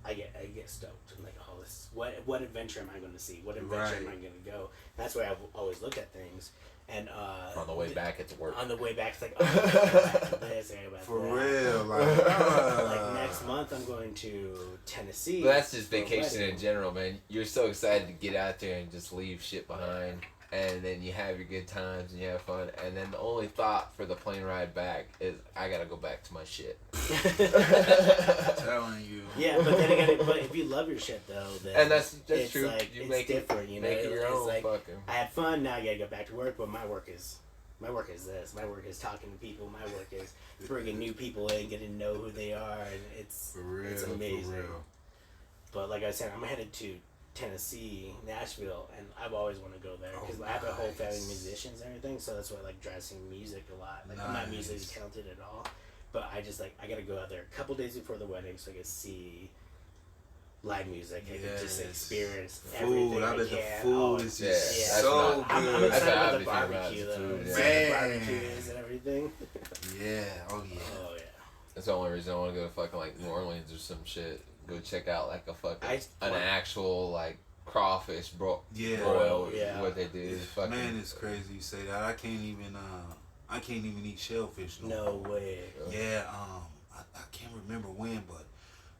Speaker 1: I get stoked. I'm like, oh, this what adventure am I going to see? What adventure am I going to go? That's why I've always looked at things. And
Speaker 2: On the way back, it's work.
Speaker 1: on the way back, it's like, oh, I gotta back to this, I gotta back to
Speaker 3: For
Speaker 1: that.
Speaker 3: real, like,
Speaker 1: Like next month, I'm going to Tennessee.
Speaker 2: But that's just
Speaker 1: for a
Speaker 2: vacation
Speaker 1: wedding.
Speaker 2: in general, man. You're so excited to get out there and just leave shit behind, and then you have your good times and you have fun, and then the only thought for the plane ride back is I gotta go back to my shit.
Speaker 3: telling you.
Speaker 1: Yeah, but then again, but if you love your shit though, then
Speaker 2: And that's
Speaker 1: it's
Speaker 2: true.
Speaker 1: Like,
Speaker 2: You
Speaker 1: it's
Speaker 2: make it
Speaker 1: different, you know.
Speaker 2: make it your
Speaker 1: It's
Speaker 2: own
Speaker 1: like,
Speaker 2: fucking.
Speaker 1: I had fun. Now I gotta go back to work, but my work is this. My work is talking to people. My work is bringing new people in, getting to know who they are, and it's
Speaker 3: For real,
Speaker 1: it's amazing.
Speaker 3: for real.
Speaker 1: But like I said, I'm headed to Tennessee, Nashville, and I've always wanted to go there because
Speaker 3: Oh,
Speaker 1: I have a whole family of
Speaker 3: nice.
Speaker 1: musicians and everything. So that's why I like dressing music a lot. Like I'm not musically
Speaker 3: Nice.
Speaker 1: talented at all, but I just like I gotta go out there a couple days before the wedding so I can see live music. I can just
Speaker 3: Yes.
Speaker 1: experience
Speaker 3: Food,
Speaker 1: everything
Speaker 3: I
Speaker 1: I
Speaker 3: bet the
Speaker 1: can.
Speaker 3: food
Speaker 1: Oh,
Speaker 3: is
Speaker 2: Yeah,
Speaker 3: just
Speaker 2: that's
Speaker 3: so
Speaker 2: not-
Speaker 1: I'm
Speaker 3: good.
Speaker 1: excited about the
Speaker 2: everything about
Speaker 1: barbecue
Speaker 2: it,
Speaker 1: though.
Speaker 2: too, yeah.
Speaker 1: See what the
Speaker 3: Man.
Speaker 1: barbecue is and everything.
Speaker 3: Yeah, oh yeah.
Speaker 1: Oh yeah.
Speaker 2: That's the only reason I want to go to fucking like New Orleans or some shit. Go check out like a fucking an actual like crawfish
Speaker 3: Yeah.
Speaker 2: broil.
Speaker 1: Yeah.
Speaker 2: What they do. is fucking,
Speaker 3: Man, it's crazy you say that. I can't even eat shellfish no
Speaker 1: No
Speaker 3: more.
Speaker 1: way.
Speaker 3: Yeah, I can't remember when, but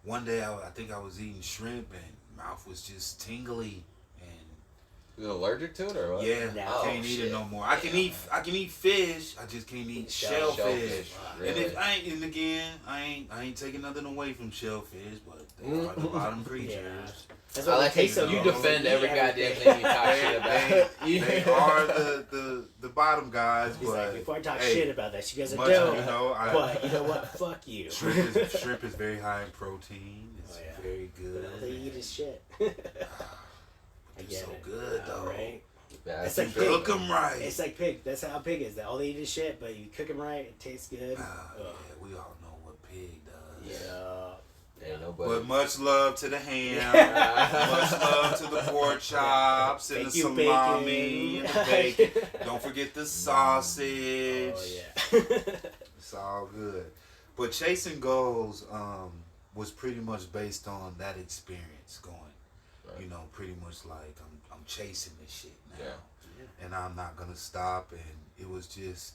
Speaker 3: one day I think I was eating shrimp and mouth was just tingly and
Speaker 2: You allergic to it or what?
Speaker 3: yeah,
Speaker 1: No.
Speaker 3: I can't eat
Speaker 2: shit.
Speaker 3: it no more. I can eat fish. I just can't eat shellfish.
Speaker 2: Really?
Speaker 3: And if and again, I ain't taking nothing away from shellfish, but they are the bottom creatures.
Speaker 1: Yeah. That's
Speaker 2: I
Speaker 1: why
Speaker 2: like
Speaker 1: they
Speaker 2: how
Speaker 1: taste so
Speaker 2: you
Speaker 1: good.
Speaker 2: defend
Speaker 1: You
Speaker 2: every
Speaker 1: eat
Speaker 2: goddamn
Speaker 1: everything.
Speaker 2: thing you talk shit about.
Speaker 3: They are the bottom guys,
Speaker 1: He's
Speaker 3: but
Speaker 1: like, before I talk
Speaker 3: hey,
Speaker 1: shit about that, you guys are
Speaker 3: much,
Speaker 1: dope.
Speaker 3: you know,
Speaker 1: But you know what? Fuck you.
Speaker 3: shrimp is very high in protein. It's
Speaker 1: Oh, yeah.
Speaker 3: very good.
Speaker 1: But all they eat is shit. I
Speaker 3: It's
Speaker 1: get
Speaker 3: so
Speaker 1: it.
Speaker 3: good though.
Speaker 1: Right?
Speaker 2: Yeah,
Speaker 1: It's
Speaker 2: that's
Speaker 1: like
Speaker 2: true.
Speaker 3: Cook them right.
Speaker 1: It's like pig. That's how pig is. That all they eat is shit, but you cook them right, it tastes good.
Speaker 3: Yeah, we all know what pig does.
Speaker 1: Yeah.
Speaker 2: Ain't nobody.
Speaker 3: But much love to the ham.
Speaker 1: Yeah.
Speaker 3: Much love to the pork chops and
Speaker 1: Thank
Speaker 3: the
Speaker 1: you,
Speaker 3: salami
Speaker 1: bacon.
Speaker 3: and the bacon. Don't forget the sausage.
Speaker 1: Oh yeah.
Speaker 3: It's all good. But Chasing Goals was pretty much based on that experience going.
Speaker 2: Right.
Speaker 3: You know, pretty much like I'm chasing this shit now.
Speaker 2: Yeah.
Speaker 3: And I'm not gonna stop, and it was just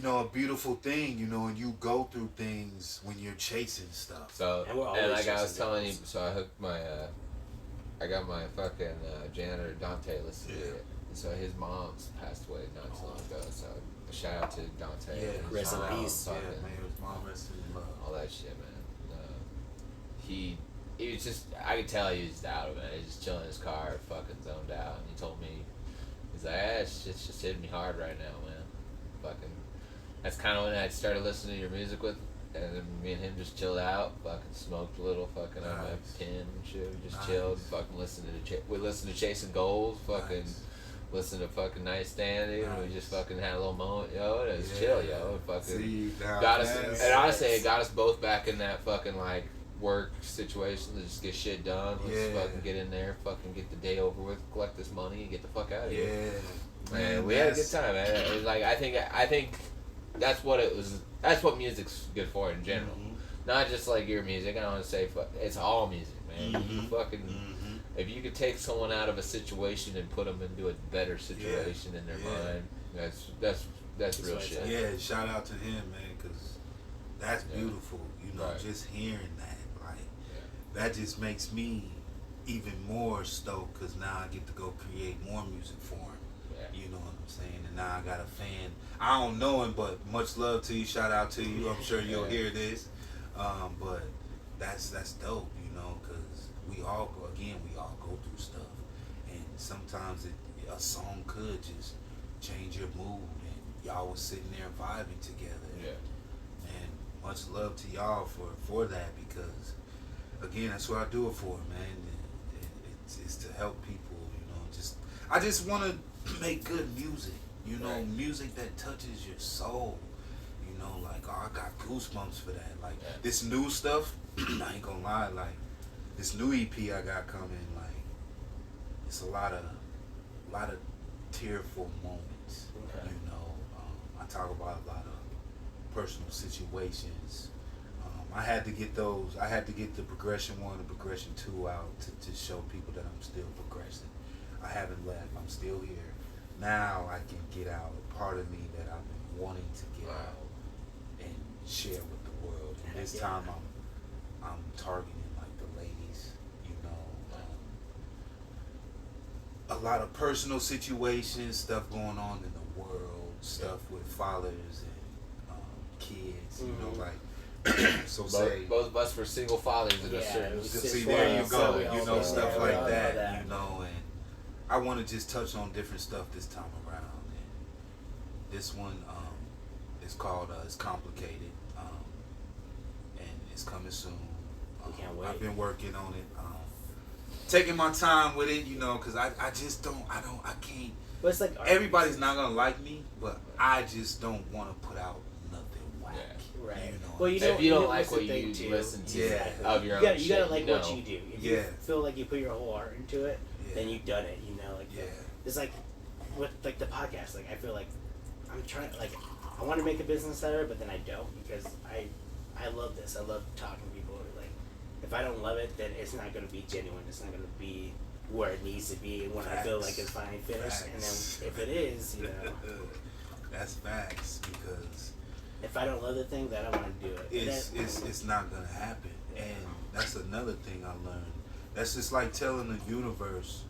Speaker 3: a beautiful thing, and you go through things when you're chasing stuff.
Speaker 2: So
Speaker 1: And we're
Speaker 2: and
Speaker 1: always
Speaker 2: like I was
Speaker 1: chasing
Speaker 2: telling you,
Speaker 1: goals.
Speaker 2: so I hooked my I got my fucking janitor Dante listening to
Speaker 3: Yeah.
Speaker 2: it. And so his mom's passed away not too long ago. So shout out to Dante.
Speaker 3: Yeah,
Speaker 2: and his
Speaker 1: rest in
Speaker 2: mom,
Speaker 1: peace.
Speaker 3: Yeah,
Speaker 2: fucking
Speaker 3: man, it was my rest in love.
Speaker 2: all that shit, man. He was just, I could tell he was just out of it. He was just chilling in his car, fucking zoned out. And he told me, he's like, it's just hitting me hard right now, man. Fucking, that's kind of when I started listening to your music with, and then me and him just chilled out, fucking smoked a little, fucking on my
Speaker 3: Nice.
Speaker 2: tin and shit. We just
Speaker 3: Nice.
Speaker 2: chilled, fucking listened to, we listened to Chasing Goals, fucking,
Speaker 3: Nice.
Speaker 2: listened to fucking Nightstand, dude. And we just
Speaker 3: Nice.
Speaker 2: fucking had a little moment, yo. It was
Speaker 3: Yeah.
Speaker 2: chill, yo. And fucking.
Speaker 3: See, now
Speaker 2: Got us,
Speaker 3: that's-
Speaker 2: and honestly, it got us both back in that fucking like work situation to just get shit done. Let's
Speaker 3: Yeah.
Speaker 2: fucking get in there, fucking get the day over with, collect this money, and get the fuck out of here.
Speaker 3: Yeah,
Speaker 2: Man, we had a good
Speaker 3: that's-
Speaker 2: time, man. It was like I think that's what it was. That's what music's good for in general. Not just like your music. I don't want to say it's all music, man. You fucking if you could take someone out of a situation and put them into a better situation in their mind, that's real shit.
Speaker 3: Yeah, shout out to him, man, because that's beautiful. You know, just hearing that, like, that just makes me even more stoked because now I get to go create more music for him. You know what I'm saying? And now I got a fan. I don't know him, but much love to you. Shout out to you. I'm sure you'll hear this. But that's dope, you know, because we all go through stuff, and sometimes a song could just change your mood, and y'all was sitting there vibing together. And much love to y'all for that, because again, that's what I do it for, man. It's to help people, you know. I just want to make good music, you know, music that touches your soul. You know, like, I got goosebumps for that. Like, this new stuff, I ain't gonna lie, like, this new EP I got coming, like, it's a lot of tearful moments. You know, I talk about a lot of personal situations. I had to get the progression 1 and progression 2 out to show people that I'm still progressing. I haven't left. I'm still here. Now I can get out a part of me that I've been wanting to get out and share with the world. And this time I'm targeting like the ladies, you know. A lot of personal situations, stuff going on in the world, stuff with fathers and kids, you know, like. So
Speaker 2: both of us were single fathers at a certain.
Speaker 3: See, there you go, you know, stuff like that, you know, and I want to just touch on different stuff this time around. And this one is called "It's Complicated," and it's coming soon.
Speaker 1: Can't wait.
Speaker 3: I've been working on it, taking my time with it, you know, because I can't.
Speaker 1: But it's like
Speaker 3: everybody's not gonna like me, but I just don't want to put out nothing whack.
Speaker 1: Right.
Speaker 3: You know?
Speaker 2: Well, if you don't like what you listen to of your own shit,
Speaker 1: you gotta like what you do. If you
Speaker 3: Yeah.
Speaker 1: feel like you put your whole heart into it, then you've done it. You know, like it's like with like the podcast. Like I feel like I'm trying. Like I want to make a business out of it, but then I don't because I love this. I love talking to people. Like if I don't love it, then it's not gonna be genuine. It's not gonna be where it needs to be when I feel like it's finally finished. And then if it is, you know,
Speaker 3: that's facts, because
Speaker 1: if I don't love the thing, then I don't want to do it.
Speaker 3: It's not gonna happen. And that's another thing I learned. That's just like telling the universe,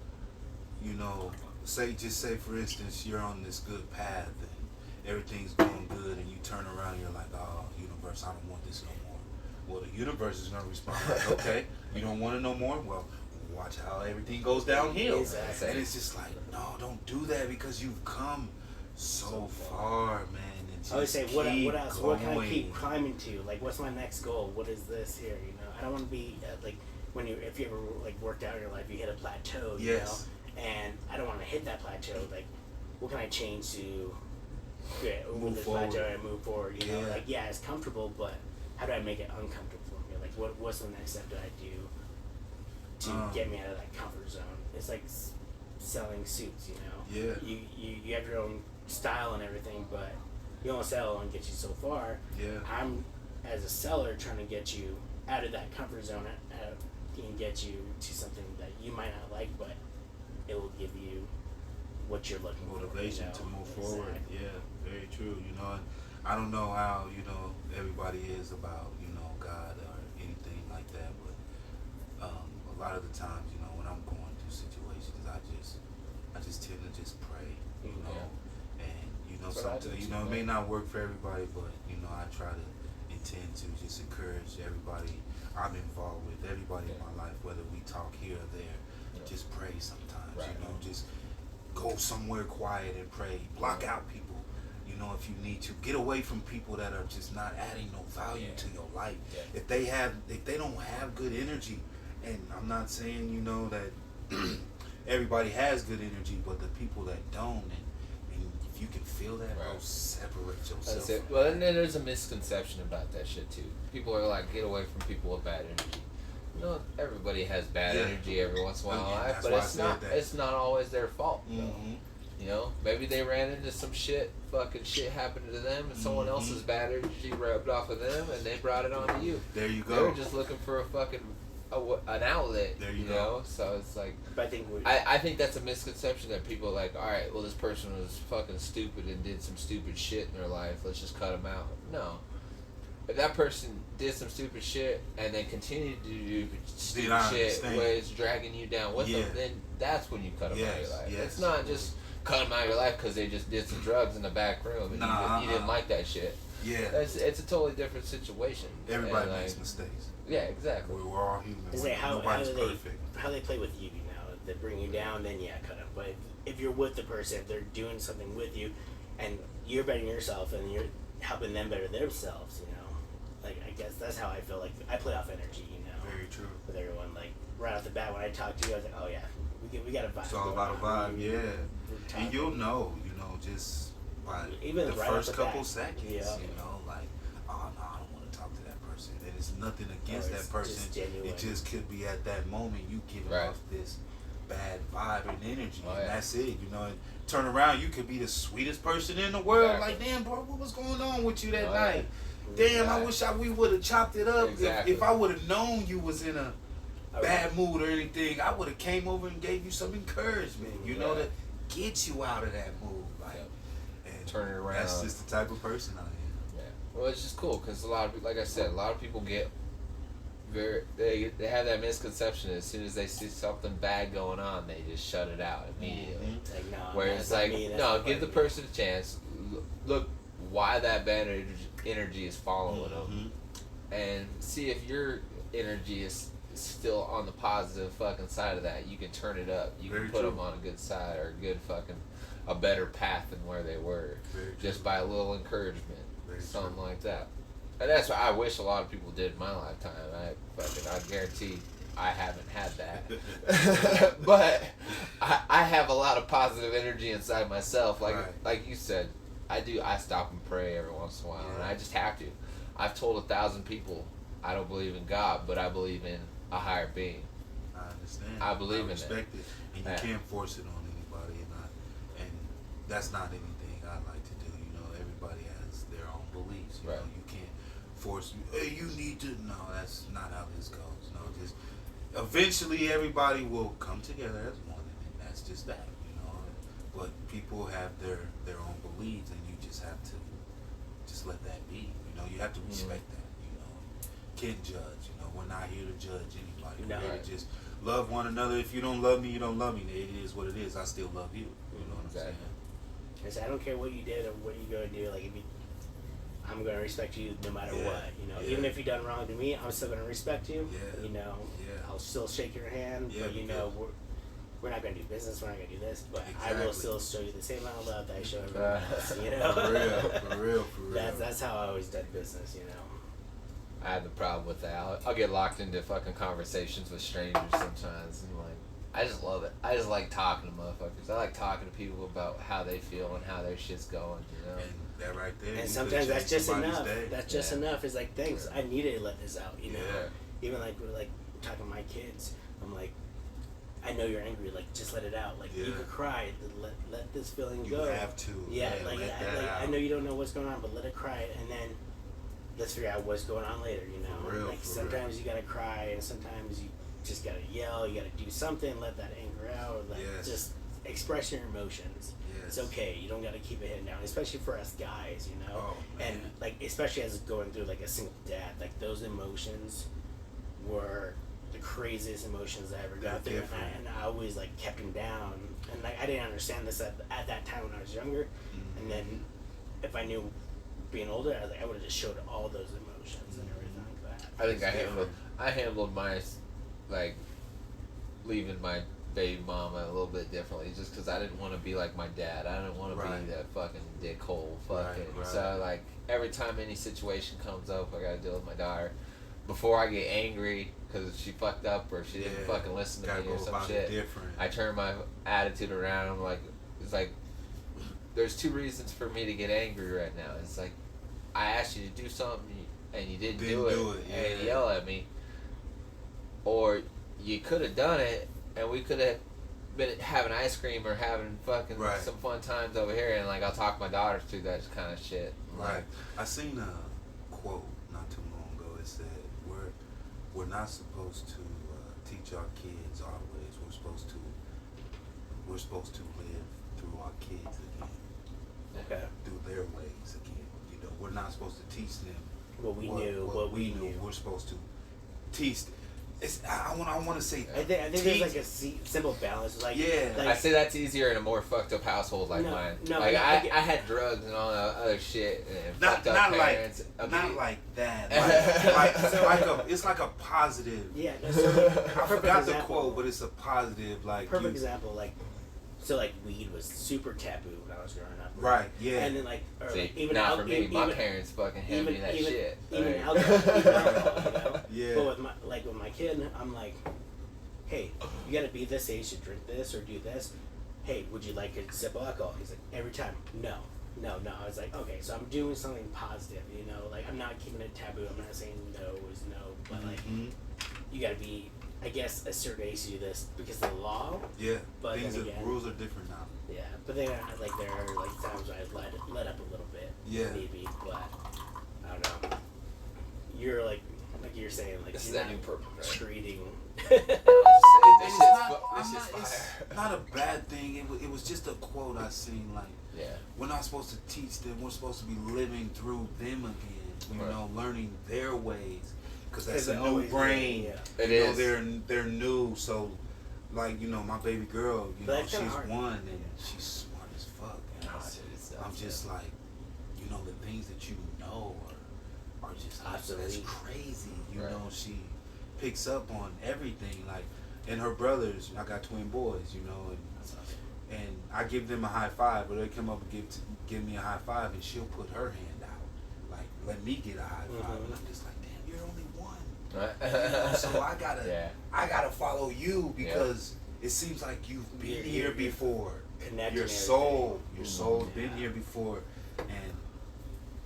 Speaker 3: you know, say for instance you're on this good path and everything's going good, and you turn around and you're like, oh, universe, I don't want this no more. Well, the universe is gonna respond like, okay, you don't want it no more? Well, watch how everything goes downhill.
Speaker 1: Exactly.
Speaker 3: And it's just like, no, don't do that, because you've come so far, man.
Speaker 1: I always say, what else? What can I keep climbing to? Like, what's my next goal? What is this here? You know, I don't want to be like if you ever like worked out in your life, you hit a plateau. You know, and I don't want to hit that plateau. Like, what can I change to move this plateau and move forward? You know, like it's comfortable, but how do I make it uncomfortable for me? Like, what's the next step that I do to get me out of that comfort zone? It's like selling suits. You know, you have your own style and everything, but you don't sell and get you so far. I'm, as a seller, trying to get you out of that comfort zone and get you to something that you might not like, but it will give you what you're looking for.
Speaker 3: Motivation to move forward. Yeah, very true. You know, and I don't know how, you know, everybody is about, you know, God or anything like that, but a lot of the times, you know, when I'm going through situations, I just tend to just pray, you know. And you know, sometimes, you know, it may not work for everybody, but you know, I try to intend to just encourage everybody I'm involved with, everybody in my life, whether we talk here or there, just pray sometimes. You know, just go somewhere quiet and pray. Block out people, you know, if you need to. Get away from people that are just not adding no value to your life. If they don't have good energy, and I'm not saying, you know, that everybody has good energy, but the people that don't, and if you can feel that, bro, separate yourself.
Speaker 2: That's it. Well, and then there's a misconception about that shit too. People are like, get away from people with bad energy. You know, everybody has bad energy every once in a while in life, but it's not always their fault. You know, maybe they ran into some fucking shit happened to them, and someone else's bad energy rubbed off of them, and they brought it onto you.
Speaker 3: There you go.
Speaker 2: They were just looking for a fucking an outlet.
Speaker 3: There you
Speaker 2: know,
Speaker 3: go.
Speaker 2: so it's like.
Speaker 1: But I think
Speaker 2: I think that's a misconception that people are like, all right, well, this person was fucking stupid and did some stupid shit in their life. Let's just cut them out. No. If that person did some stupid shit and they continued to do stupid shit where it's dragging you down with them, then that's when you cut them out of your life.
Speaker 3: Yes.
Speaker 2: It's not just cut them out of your life because they just did some drugs in the back room and you didn't like that shit.
Speaker 3: Yeah.
Speaker 2: It's a totally different situation.
Speaker 3: Everybody makes mistakes.
Speaker 2: Yeah, exactly.
Speaker 3: We're all human.
Speaker 1: Is it
Speaker 3: Nobody's perfect.
Speaker 1: How they play with you, you know? They bring you down, then yeah, cut them. But if you're with the person, if they're doing something with you, and you're bettering yourself, and you're helping them better themselves, you know? Like, I guess that's how I feel. Like, I play off energy, you know?
Speaker 3: Very true.
Speaker 1: With everyone, like, right off the bat, when I talk to you, I was like, oh yeah, we got a vibe.
Speaker 3: It's all about a vibe, yeah. And you'll know, just by
Speaker 1: even
Speaker 3: the
Speaker 1: right
Speaker 3: first
Speaker 1: off the
Speaker 3: couple
Speaker 1: bat.
Speaker 3: seconds,
Speaker 1: Yeah.
Speaker 3: like, oh no, I don't want to talk to that person. And it's nothing against
Speaker 1: Or it's
Speaker 3: that person.
Speaker 1: just genuine.
Speaker 3: It just could be at that moment you giving
Speaker 2: Right.
Speaker 3: off this bad vibe and energy,
Speaker 2: Oh,
Speaker 3: and
Speaker 2: yeah.
Speaker 3: that's it. And turn around, you could be the sweetest person in the world.
Speaker 2: Exactly.
Speaker 3: Like, damn, bro, what was going on with you that
Speaker 2: Oh,
Speaker 3: night?
Speaker 2: yeah.
Speaker 3: Damn, I wish we would have chopped it up.
Speaker 2: Exactly.
Speaker 3: If I would have known you was in a bad mood or anything, I would have came over and gave you some encouragement, you know, to get you out of that mood. Like, and
Speaker 2: turn it around.
Speaker 3: That's just the type of person I am.
Speaker 2: Yeah. Well, it's just cool because like I said, a lot of people get they have that misconception as soon as they see something bad going on, they just shut it out immediately.
Speaker 1: It's like, no,
Speaker 2: Where
Speaker 1: that's
Speaker 2: it's
Speaker 1: not
Speaker 2: like,
Speaker 1: me, that's
Speaker 2: no,
Speaker 1: not
Speaker 2: give the
Speaker 1: me.
Speaker 2: person a chance. Look why that bad energy is following them, and see if your energy is still on the positive fucking side of that. You can turn it up. You
Speaker 3: Very
Speaker 2: can put
Speaker 3: true.
Speaker 2: them on a good side or a good fucking a better path than where they were,
Speaker 3: Very
Speaker 2: just
Speaker 3: true.
Speaker 2: by a little encouragement,
Speaker 3: Very
Speaker 2: something
Speaker 3: true.
Speaker 2: like that. And that's what I wish a lot of people did in my lifetime. I guarantee I haven't had that, but I have a lot of positive energy inside myself. Like you said, I do. I stop and pray every once in a while, and I just have to. I've told 1,000 people I don't believe in God, but I believe in a higher being.
Speaker 3: I understand.
Speaker 2: I believe in that.
Speaker 3: respect it, and you
Speaker 2: Yeah.
Speaker 3: can't force it on anybody, and that's not anything I like to do. Everybody has their own beliefs. You
Speaker 2: Right.
Speaker 3: know, you can't force. Hey, you need to. No, that's not how this goes. No, just eventually everybody will come together as one, and that's just that. But people have their own beliefs, and you just have to just let that be. You have to respect that. Can't judge. We're not here to judge anybody.
Speaker 1: No.
Speaker 3: We're here to just love one another. If you don't love me, you don't love me. It is what it is. I still love you. You know what I'm saying?
Speaker 1: I said, I don't care what you did or what you're gonna do. Like, I'm gonna respect you no matter what. Even if you done wrong to me, I'm still gonna respect you.
Speaker 3: Yeah.
Speaker 1: I'll still shake your hand.
Speaker 3: Yeah,
Speaker 1: but we're not gonna do business. We're not gonna do this. But I will still show you the same amount of love that I show everyone else.
Speaker 3: For real.
Speaker 1: That's how I always done business.
Speaker 2: I have the problem with that. I'll get locked into fucking conversations with strangers sometimes, and I just love it. I just like talking to motherfuckers. I like talking to people about how they feel and how their shit's going.
Speaker 3: And that right there.
Speaker 1: And
Speaker 3: you
Speaker 1: sometimes
Speaker 3: could
Speaker 1: that's
Speaker 3: change
Speaker 1: just
Speaker 3: somebody's
Speaker 1: enough.
Speaker 3: day.
Speaker 1: That's just enough. It's like, thanks. I needed to let this out.
Speaker 3: Yeah.
Speaker 1: Even like talking to my kids, I'm like, I know you're angry. Like, just let it out. Like, you could cry. Let this feeling
Speaker 3: You
Speaker 1: go.
Speaker 3: have to.
Speaker 1: Yeah.
Speaker 3: Let that
Speaker 1: I
Speaker 3: out.
Speaker 1: know you don't know what's going on, but let it cry, and then let's figure out what's going on later.
Speaker 3: For real,
Speaker 1: like
Speaker 3: for
Speaker 1: sometimes you gotta cry, and sometimes you just gotta yell. You gotta do something. Let that anger out. Or just express your emotions. It's okay. You don't gotta keep it hidden down, especially for us guys.
Speaker 3: Oh,
Speaker 1: and
Speaker 3: man.
Speaker 1: like especially as going through like a single dad, like those emotions were the craziest emotions I ever got through, and I always like kept them down, and like I didn't understand this at that time when I was younger, and then if I knew being older, I would have just showed all those emotions and everything like that.
Speaker 2: I think I handled my leaving my baby mama a little bit differently, just because I didn't want to be like my dad. I didn't want to be that fucking dickhole fucking.
Speaker 3: Right.
Speaker 2: So like every time any situation comes up, I gotta deal with my daughter. Before I get angry because she fucked up or she didn't fucking listen to me or some shit, I turn my attitude around. I'm like, it's like there's two reasons for me to get angry right now. It's like I asked you to do something and you didn't do it and you yell at me, or you could have done it and we could have been having ice cream or having fucking
Speaker 3: Right.
Speaker 2: some fun times over here, and like I'll talk my daughters through that kind of shit.
Speaker 3: Right. I seen a quote not too long ago. It said we're not supposed to teach our kids our ways. We're supposed to live through our kids again.
Speaker 1: Okay.
Speaker 3: Through their ways again. You know, we're not supposed to teach them
Speaker 1: What we knew.
Speaker 3: We're supposed to teach. I want to say.
Speaker 1: I think there's like a simple balance. Like,
Speaker 3: Yeah.
Speaker 1: like,
Speaker 2: I say that's easier in a more fucked up household like
Speaker 1: No,
Speaker 2: mine.
Speaker 1: no,
Speaker 2: like
Speaker 1: but
Speaker 2: I
Speaker 1: I
Speaker 2: had drugs and all that other shit and
Speaker 3: Not
Speaker 2: fucked up parents.
Speaker 3: not like that. It's like a positive.
Speaker 1: yeah.
Speaker 3: I
Speaker 1: Perfect
Speaker 3: forgot the
Speaker 1: example.
Speaker 3: quote, but it's a positive. Like
Speaker 1: Perfect example. Like, so like weed was super taboo when I was growing up.
Speaker 3: Right. Yeah.
Speaker 1: And then like, or,
Speaker 2: See,
Speaker 1: like even
Speaker 2: not
Speaker 1: al-
Speaker 2: for me.
Speaker 1: even,
Speaker 2: My parents fucking handed me that shit.
Speaker 1: Even
Speaker 2: Like-
Speaker 1: alcohol, you know.
Speaker 3: Yeah.
Speaker 1: But with my kid, I'm like, hey, you gotta be this age to drink this or do this. Hey, would you like a sip of alcohol? He's like, every time, no. I was like, okay, so I'm doing something positive, you know, like I'm not keeping it taboo. I'm not saying no is no, but like you gotta be, I guess, a certain age to do this because of the law.
Speaker 3: Yeah.
Speaker 1: But
Speaker 3: Things
Speaker 1: then
Speaker 3: are,
Speaker 1: again-
Speaker 3: rules are different now.
Speaker 1: Yeah, but then like there are like times where I let up a little bit,
Speaker 3: Yeah.
Speaker 1: maybe, but I don't know. You're like you're saying, like
Speaker 2: This is
Speaker 1: you're
Speaker 2: that new purple, right?
Speaker 1: treating.
Speaker 3: It's
Speaker 2: fire.
Speaker 3: not a bad thing. It was just a quote I seen. Like,
Speaker 2: Yeah.
Speaker 3: we're not supposed to teach them. We're supposed to be living through them again. You
Speaker 2: Right.
Speaker 3: know, learning their ways, because that's
Speaker 1: It's
Speaker 3: a new
Speaker 1: always
Speaker 3: brain.
Speaker 1: yeah.
Speaker 2: It
Speaker 3: you know,
Speaker 2: is.
Speaker 3: they're new. So, like, you know, my baby girl, you
Speaker 1: But
Speaker 3: know,
Speaker 1: that's kinda
Speaker 3: she's
Speaker 1: hard.
Speaker 3: 1 and she's smart as fuck. And
Speaker 2: Nah, dude, it's
Speaker 3: I'm just like, you know, the things that you know are just that's
Speaker 1: Absolutely.
Speaker 3: crazy. You
Speaker 2: Right.
Speaker 3: know, she picks up on everything. Like, and her brothers, I got twin boys, you know, and I give them a high five, but they come up and give me a high five, and she'll put her hand out, like, let me get a high five, and I'm just like, damn, you're only 1. You know, so I gotta follow you because it seems like you've been
Speaker 1: You're
Speaker 3: here before.
Speaker 1: connecting
Speaker 3: Your
Speaker 1: everything.
Speaker 3: soul's
Speaker 1: Yeah.
Speaker 3: been here before, and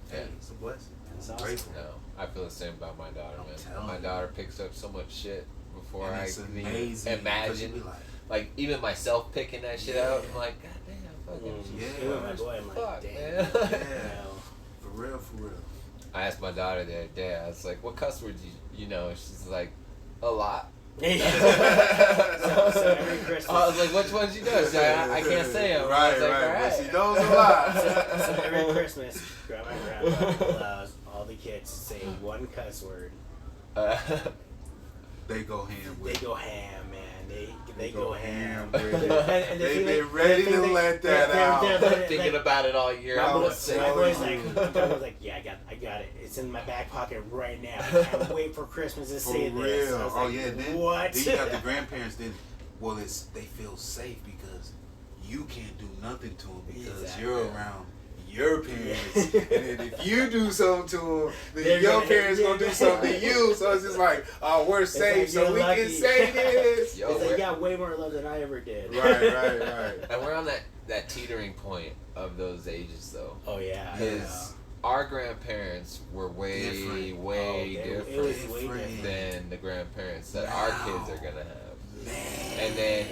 Speaker 3: hey,
Speaker 2: Yeah.
Speaker 3: it's a blessing.
Speaker 1: It's
Speaker 3: I'm
Speaker 1: awesome.
Speaker 3: grateful.
Speaker 2: No, I feel the same about my daughter,
Speaker 3: I'm
Speaker 2: man.
Speaker 3: telling
Speaker 2: My
Speaker 3: you.
Speaker 2: daughter picks up so much shit before
Speaker 3: And
Speaker 2: I
Speaker 3: it's
Speaker 2: can
Speaker 3: amazing.
Speaker 2: even
Speaker 3: 'cause you
Speaker 2: imagine.
Speaker 3: be
Speaker 2: Like even myself picking that shit out, I'm like, God damn, fucking
Speaker 3: Yeah.
Speaker 2: she's
Speaker 1: Even
Speaker 2: smart
Speaker 1: my
Speaker 2: as
Speaker 1: boy, I'm like,
Speaker 2: fuck,
Speaker 1: damn.
Speaker 2: man.
Speaker 3: Yeah. For real, for real.
Speaker 2: I asked my daughter the other day, I was like, what cuss words you know? She's like, a lot.
Speaker 1: so every Christmas.
Speaker 2: I was like, which ones you know? She's like, I can't say them. I
Speaker 3: Right,
Speaker 2: was like,
Speaker 3: right.
Speaker 2: all right.
Speaker 3: But she knows a lot.
Speaker 1: So every Christmas, grandma and grandpa allows all the kids to say one cuss word.
Speaker 3: They go ham with
Speaker 1: They
Speaker 3: it.
Speaker 1: go ham, man. They go ham.
Speaker 3: with it.
Speaker 1: And the
Speaker 3: They've
Speaker 1: thing
Speaker 3: been
Speaker 1: that-
Speaker 3: ready
Speaker 1: the thing
Speaker 3: to
Speaker 1: that-
Speaker 3: let that out.
Speaker 2: Thinking
Speaker 1: like,
Speaker 2: about it all year.
Speaker 1: my
Speaker 2: I'm
Speaker 1: boy-
Speaker 2: gonna
Speaker 3: was
Speaker 2: say
Speaker 1: my
Speaker 3: so
Speaker 1: boy's
Speaker 3: you.
Speaker 1: like, my boy's like, yeah, I got it. It's in my back pocket right now. I can't wait for Christmas to
Speaker 3: For
Speaker 1: say
Speaker 3: real.
Speaker 1: this. I was
Speaker 3: Oh
Speaker 1: like,
Speaker 3: yeah. Then
Speaker 1: what?
Speaker 3: Then you got the grandparents. Then they feel safe because you can't do nothing to them because
Speaker 1: Exactly.
Speaker 3: you're around your parents. And then if you do something to them, then
Speaker 1: They're
Speaker 3: your
Speaker 1: gonna-
Speaker 3: parents gonna do
Speaker 1: yeah.
Speaker 3: something to you. So it's just like, oh, we're safe,
Speaker 1: like,
Speaker 3: so
Speaker 1: you're
Speaker 3: we
Speaker 1: lucky.
Speaker 3: can say this.
Speaker 2: Yo,
Speaker 1: It's like,
Speaker 2: we're-
Speaker 1: yeah, way more love than I ever did.
Speaker 3: Right.
Speaker 2: And we're on that teetering point of those ages, though.
Speaker 1: Oh yeah.
Speaker 2: Because our grandparents were way
Speaker 3: Different.
Speaker 2: way
Speaker 1: Oh,
Speaker 2: different
Speaker 1: it was way
Speaker 3: Different.
Speaker 1: different.
Speaker 2: than the grandparents that our kids are gonna have.
Speaker 3: Man.
Speaker 2: And then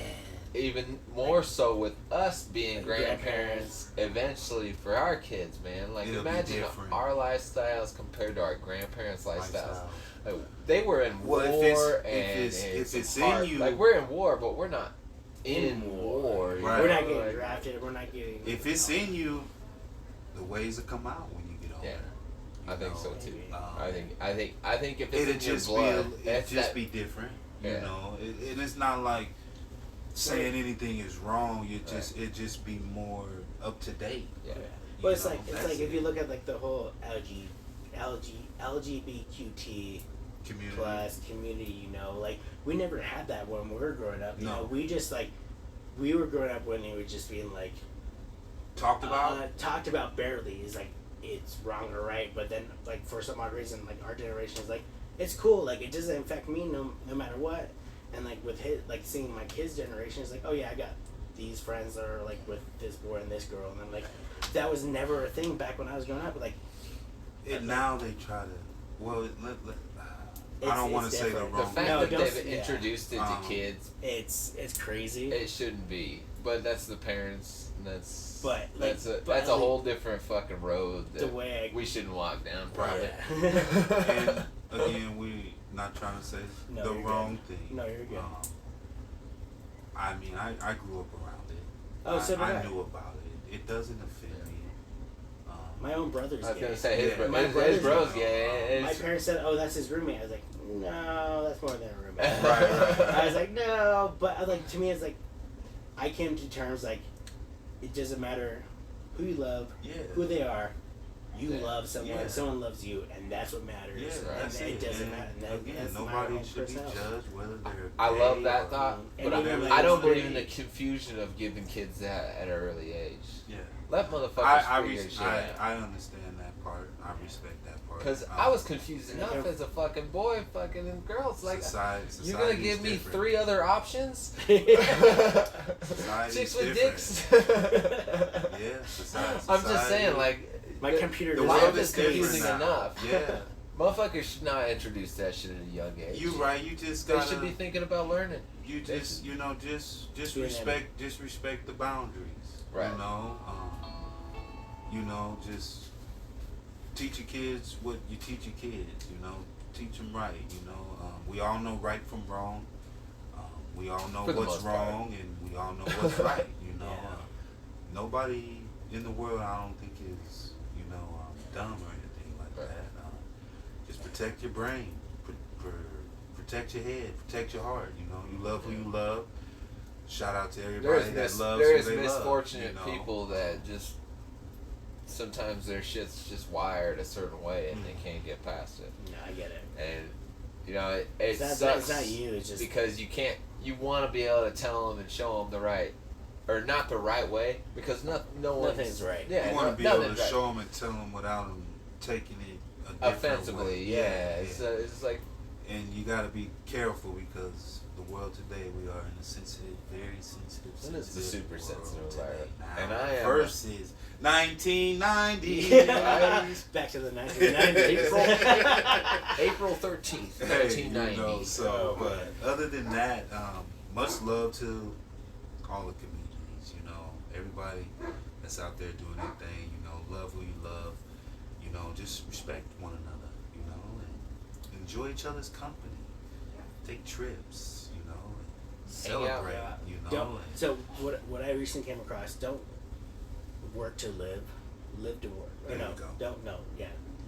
Speaker 2: even more so with us being
Speaker 1: Like
Speaker 2: grandparents eventually for our kids, man. Like
Speaker 3: It'll be
Speaker 2: imagine
Speaker 3: different.
Speaker 2: our lifestyles compared to our grandparents' lifestyles.
Speaker 3: Lifestyle.
Speaker 2: Like, they were in
Speaker 3: Well,
Speaker 2: war
Speaker 3: if
Speaker 2: and
Speaker 3: it's
Speaker 2: some
Speaker 3: in
Speaker 2: hard-
Speaker 3: you-
Speaker 2: like we're in war, but we're not in
Speaker 1: In war.
Speaker 2: war. you
Speaker 3: Right.
Speaker 1: We're
Speaker 2: know,
Speaker 1: not getting
Speaker 2: like-
Speaker 1: drafted. We're not getting.
Speaker 3: If it's in you, the ways will come out when you get older.
Speaker 2: Yeah. I
Speaker 3: You
Speaker 2: think
Speaker 3: know,
Speaker 2: so too.
Speaker 3: um,
Speaker 2: I think if it's
Speaker 3: It'll
Speaker 2: in your
Speaker 3: just
Speaker 2: blood,
Speaker 3: it'll
Speaker 2: that's
Speaker 3: just
Speaker 2: that,
Speaker 3: be different. You
Speaker 2: Yeah.
Speaker 3: know, and it's not like saying anything is wrong. It just be more up to date.
Speaker 2: yeah.
Speaker 1: But
Speaker 3: You
Speaker 1: it's
Speaker 3: know,
Speaker 1: like
Speaker 3: that's
Speaker 1: if you
Speaker 3: it.
Speaker 1: look at like the whole LGBTQT
Speaker 3: Community.
Speaker 1: plus community, you know, like we never had that when we were growing up. You
Speaker 3: No.
Speaker 1: know, we just like we were growing up when it was just being like
Speaker 3: Talked about.
Speaker 1: talked about barely. Is like it's wrong or right, but then like for some odd reason, like our generation is like it's cool. Like it doesn't affect me no matter what. And like with his like seeing my kids' generation, it's like, oh yeah, I got these friends that are like with this boy and this girl, and I'm like, that was never a thing back when I was growing up. Like,
Speaker 3: And now they try to. Well, I don't want to say the
Speaker 1: different.
Speaker 2: The
Speaker 3: wrong
Speaker 2: fact
Speaker 1: No,
Speaker 2: that
Speaker 1: don't
Speaker 2: they've
Speaker 1: say- yeah.
Speaker 2: introduced it to kids,
Speaker 1: It's crazy.
Speaker 2: it shouldn't be. But that's the parents. And that's
Speaker 1: But, like,
Speaker 2: that's a whole different fucking road
Speaker 1: the
Speaker 2: that
Speaker 1: way
Speaker 2: we shouldn't walk down. Probably.
Speaker 3: And again, we not trying to say
Speaker 1: No,
Speaker 3: the
Speaker 1: you're
Speaker 3: wrong
Speaker 1: good.
Speaker 3: thing.
Speaker 1: No, you're good.
Speaker 3: I mean, I grew up around it.
Speaker 1: Oh, so did I.
Speaker 3: knew about it. It doesn't offend me.
Speaker 1: My own brother's
Speaker 2: I was
Speaker 1: gay.
Speaker 2: gonna say his,
Speaker 3: Yeah,
Speaker 2: bro-
Speaker 1: my
Speaker 2: his
Speaker 1: brother's
Speaker 2: bro's
Speaker 1: gay.
Speaker 2: gay.
Speaker 1: My
Speaker 2: It's-
Speaker 1: parents said, "Oh, that's his roommate." I was like, "No, that's more than a roommate."
Speaker 3: Right.
Speaker 1: I was like, "No," but like to me, it's like I came to terms like it doesn't matter who you love,
Speaker 3: Yeah.
Speaker 1: who they are. You
Speaker 2: Yeah.
Speaker 1: love someone,
Speaker 3: Yeah.
Speaker 1: someone loves you, and that's what matters.
Speaker 3: Yeah,
Speaker 1: and
Speaker 3: that's
Speaker 1: it doesn't
Speaker 3: And
Speaker 1: matter. And that,
Speaker 3: again,
Speaker 1: that's my
Speaker 3: nobody
Speaker 1: own
Speaker 3: should be
Speaker 1: personality.
Speaker 3: judged whether they're.
Speaker 2: I
Speaker 3: gay
Speaker 2: love that
Speaker 3: or-
Speaker 2: thought,
Speaker 1: And
Speaker 2: but
Speaker 1: even
Speaker 2: I don't
Speaker 1: like-
Speaker 2: believe in the confusion of giving kids that at an early age.
Speaker 3: Yeah.
Speaker 2: Let motherfuckers
Speaker 3: I
Speaker 2: figure shit out.
Speaker 3: I understand that part. I respect that part.
Speaker 2: Because I was confused enough
Speaker 1: Okay.
Speaker 2: as a fucking boy, fucking and girls. Like,
Speaker 3: society,
Speaker 2: you're gonna give me 3 other options?
Speaker 3: Society's
Speaker 2: Chicks with
Speaker 3: different.
Speaker 2: dicks?
Speaker 3: Yeah, society.
Speaker 2: I'm just saying, like,
Speaker 1: My computer
Speaker 3: the
Speaker 1: doesn't
Speaker 3: world
Speaker 2: life
Speaker 3: is
Speaker 2: is
Speaker 3: different
Speaker 2: confusing
Speaker 3: now.
Speaker 2: enough.
Speaker 3: Yeah,
Speaker 2: Motherfuckers should not introduce that shit at a young age.
Speaker 3: you right. You just
Speaker 2: They
Speaker 3: gotta.
Speaker 2: should be thinking about learning.
Speaker 3: You just just
Speaker 1: Yeah.
Speaker 3: respect the boundaries.
Speaker 2: Right.
Speaker 3: Just teach your kids what you teach your kids. Teach them right. We all know right from wrong. We all know
Speaker 2: For the
Speaker 3: what's
Speaker 2: most part.
Speaker 3: wrong, and we all know what's right.
Speaker 1: Yeah.
Speaker 3: Nobody in the world, I don't think, is dumb or anything like
Speaker 2: Right.
Speaker 3: that. Just protect your brain, protect your head, protect your heart. You love who you love. Shout out to everybody that loves
Speaker 2: there
Speaker 3: who
Speaker 2: is
Speaker 3: they
Speaker 2: misfortunate
Speaker 3: love.
Speaker 2: people that just sometimes their shit's just wired a certain way and they can't get past it.
Speaker 1: No, I get it.
Speaker 2: And it
Speaker 1: It's not,
Speaker 2: sucks
Speaker 1: it's not you. It's just
Speaker 2: because you want to be able to tell them and show them the right, or not the right way, because no one's
Speaker 1: Nothing's right.
Speaker 2: Yeah,
Speaker 3: You want to be able to
Speaker 2: nothing's right.
Speaker 3: show them and tell them without them taking it a different
Speaker 2: Offensively,
Speaker 3: way.
Speaker 2: yeah. It's like
Speaker 3: And you got to be careful because the world today, we are in a sensitive, very sensitive.
Speaker 2: It is the super
Speaker 3: world
Speaker 2: sensitive
Speaker 3: today.
Speaker 2: environment.
Speaker 3: Now,
Speaker 2: And I am
Speaker 3: versus 1990.
Speaker 1: back to the 1990s.
Speaker 2: April 13th,
Speaker 3: Hey,
Speaker 2: 1990.
Speaker 3: so, but other than that, much love to all the comedians. Everybody that's out there doing their thing. Love who you love. Just respect one another. And enjoy each other's company. Take trips. And celebrate.
Speaker 1: Don't, so what I recently came across, don't work to live to work.
Speaker 3: There you go.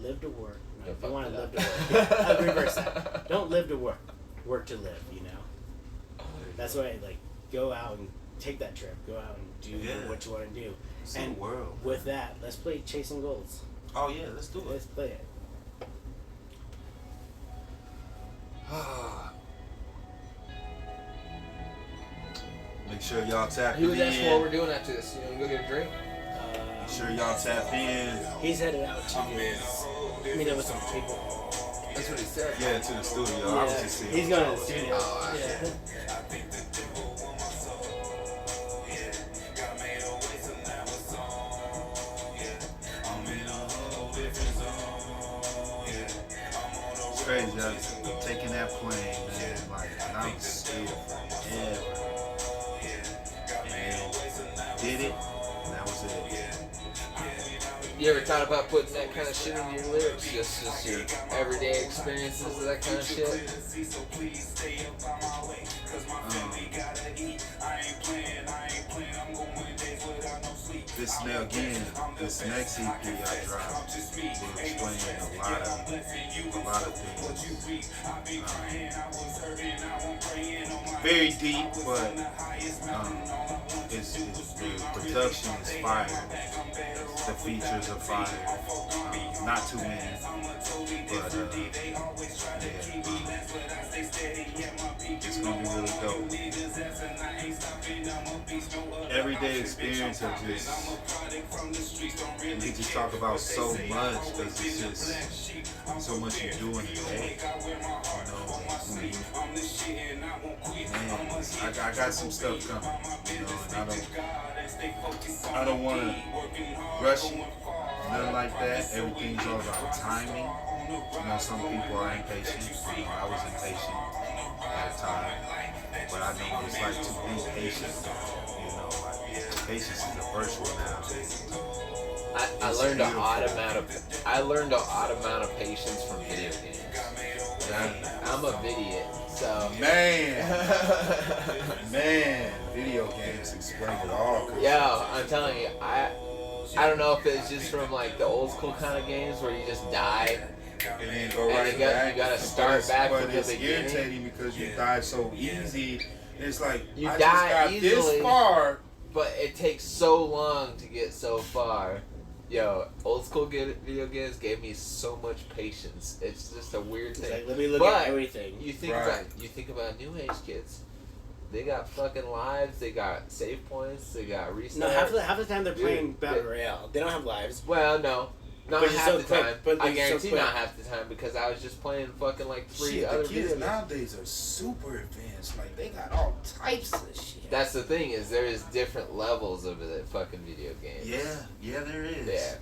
Speaker 1: Live to work.
Speaker 2: Yeah,
Speaker 1: If you want to
Speaker 2: fuck
Speaker 1: live to
Speaker 2: that.
Speaker 1: work, I'll reverse that. Don't live to work to live. That's why go out and take that trip. Go out and do what you want to do.
Speaker 3: See
Speaker 1: And
Speaker 3: the world.
Speaker 1: with that, let's play Chasing Golds.
Speaker 3: Oh yeah, let's do it.
Speaker 1: Let's play it.
Speaker 3: Make sure y'all tap
Speaker 2: He was asking what
Speaker 3: in.
Speaker 2: we're doing after this. You go get a drink?
Speaker 3: Make sure y'all tap in.
Speaker 1: He's headed out to meet up with some people.
Speaker 2: That's what he said.
Speaker 3: Yeah, to the studio. I was just saying.
Speaker 1: He's going to the studio.
Speaker 2: Oh,
Speaker 1: Yeah.
Speaker 3: It's crazy. I was taking that plane, man. And I was scared forever. And did it. And that was it.
Speaker 2: You ever thought about putting that kind of shit into your lyrics? Just your everyday experiences, that kind of shit?
Speaker 3: This now again, this next EP I dropped will explain a lot of things. Very deep, but the production is fire. The features are fire. Not too many, but it's gonna be really dope. Everyday experience of just, we just talk about so much because it's just so much you do in a day. Man, I got some stuff coming, and I don't want to rush it, nothing like that. Everything's all about timing. You know, some people are impatient. You know, I was impatient at a time, but I know what it's like to be patient. You know, like, patience is the first one now.
Speaker 2: I
Speaker 3: It's
Speaker 2: learned an
Speaker 3: beautiful.
Speaker 2: odd amount of patience from video games. I'm a idiot, so
Speaker 3: Man, video games explain it all.
Speaker 2: yeah, I'm telling you, I don't know if it's just from like the old school kind of games where you just die
Speaker 3: And then go
Speaker 2: and
Speaker 3: right
Speaker 2: you
Speaker 3: back.
Speaker 2: gotta start back
Speaker 3: but
Speaker 2: from the
Speaker 3: it's
Speaker 2: beginning.
Speaker 3: irritating because you die so easy. It's like
Speaker 2: You
Speaker 3: I
Speaker 2: die
Speaker 3: just got
Speaker 2: easily.
Speaker 3: this far.
Speaker 2: But it takes so long to get so far. Yo, old school video games gave me so much patience. It's just a weird
Speaker 1: It's
Speaker 2: thing.
Speaker 1: like, let me look
Speaker 2: But
Speaker 1: at everything.
Speaker 2: You think
Speaker 3: Right.
Speaker 2: about new age kids. They got fucking lives. They got save points. They got restart.
Speaker 1: No, half the time they're playing
Speaker 2: Dude,
Speaker 1: Battle Royale. They don't have lives.
Speaker 2: Well, no. Not
Speaker 1: But it's
Speaker 2: half
Speaker 1: so
Speaker 2: the
Speaker 1: quick,
Speaker 2: time.
Speaker 1: but
Speaker 2: I
Speaker 1: it's so
Speaker 2: guarantee
Speaker 1: quick.
Speaker 2: not half the time because I was just playing fucking like three
Speaker 3: Shit,
Speaker 2: other
Speaker 3: the
Speaker 2: video
Speaker 3: kids
Speaker 2: games.
Speaker 3: nowadays are super advanced. Like they got all types of shit.
Speaker 2: That's the thing is there is different levels of the fucking video games.
Speaker 3: Yeah, there is.
Speaker 2: Yeah.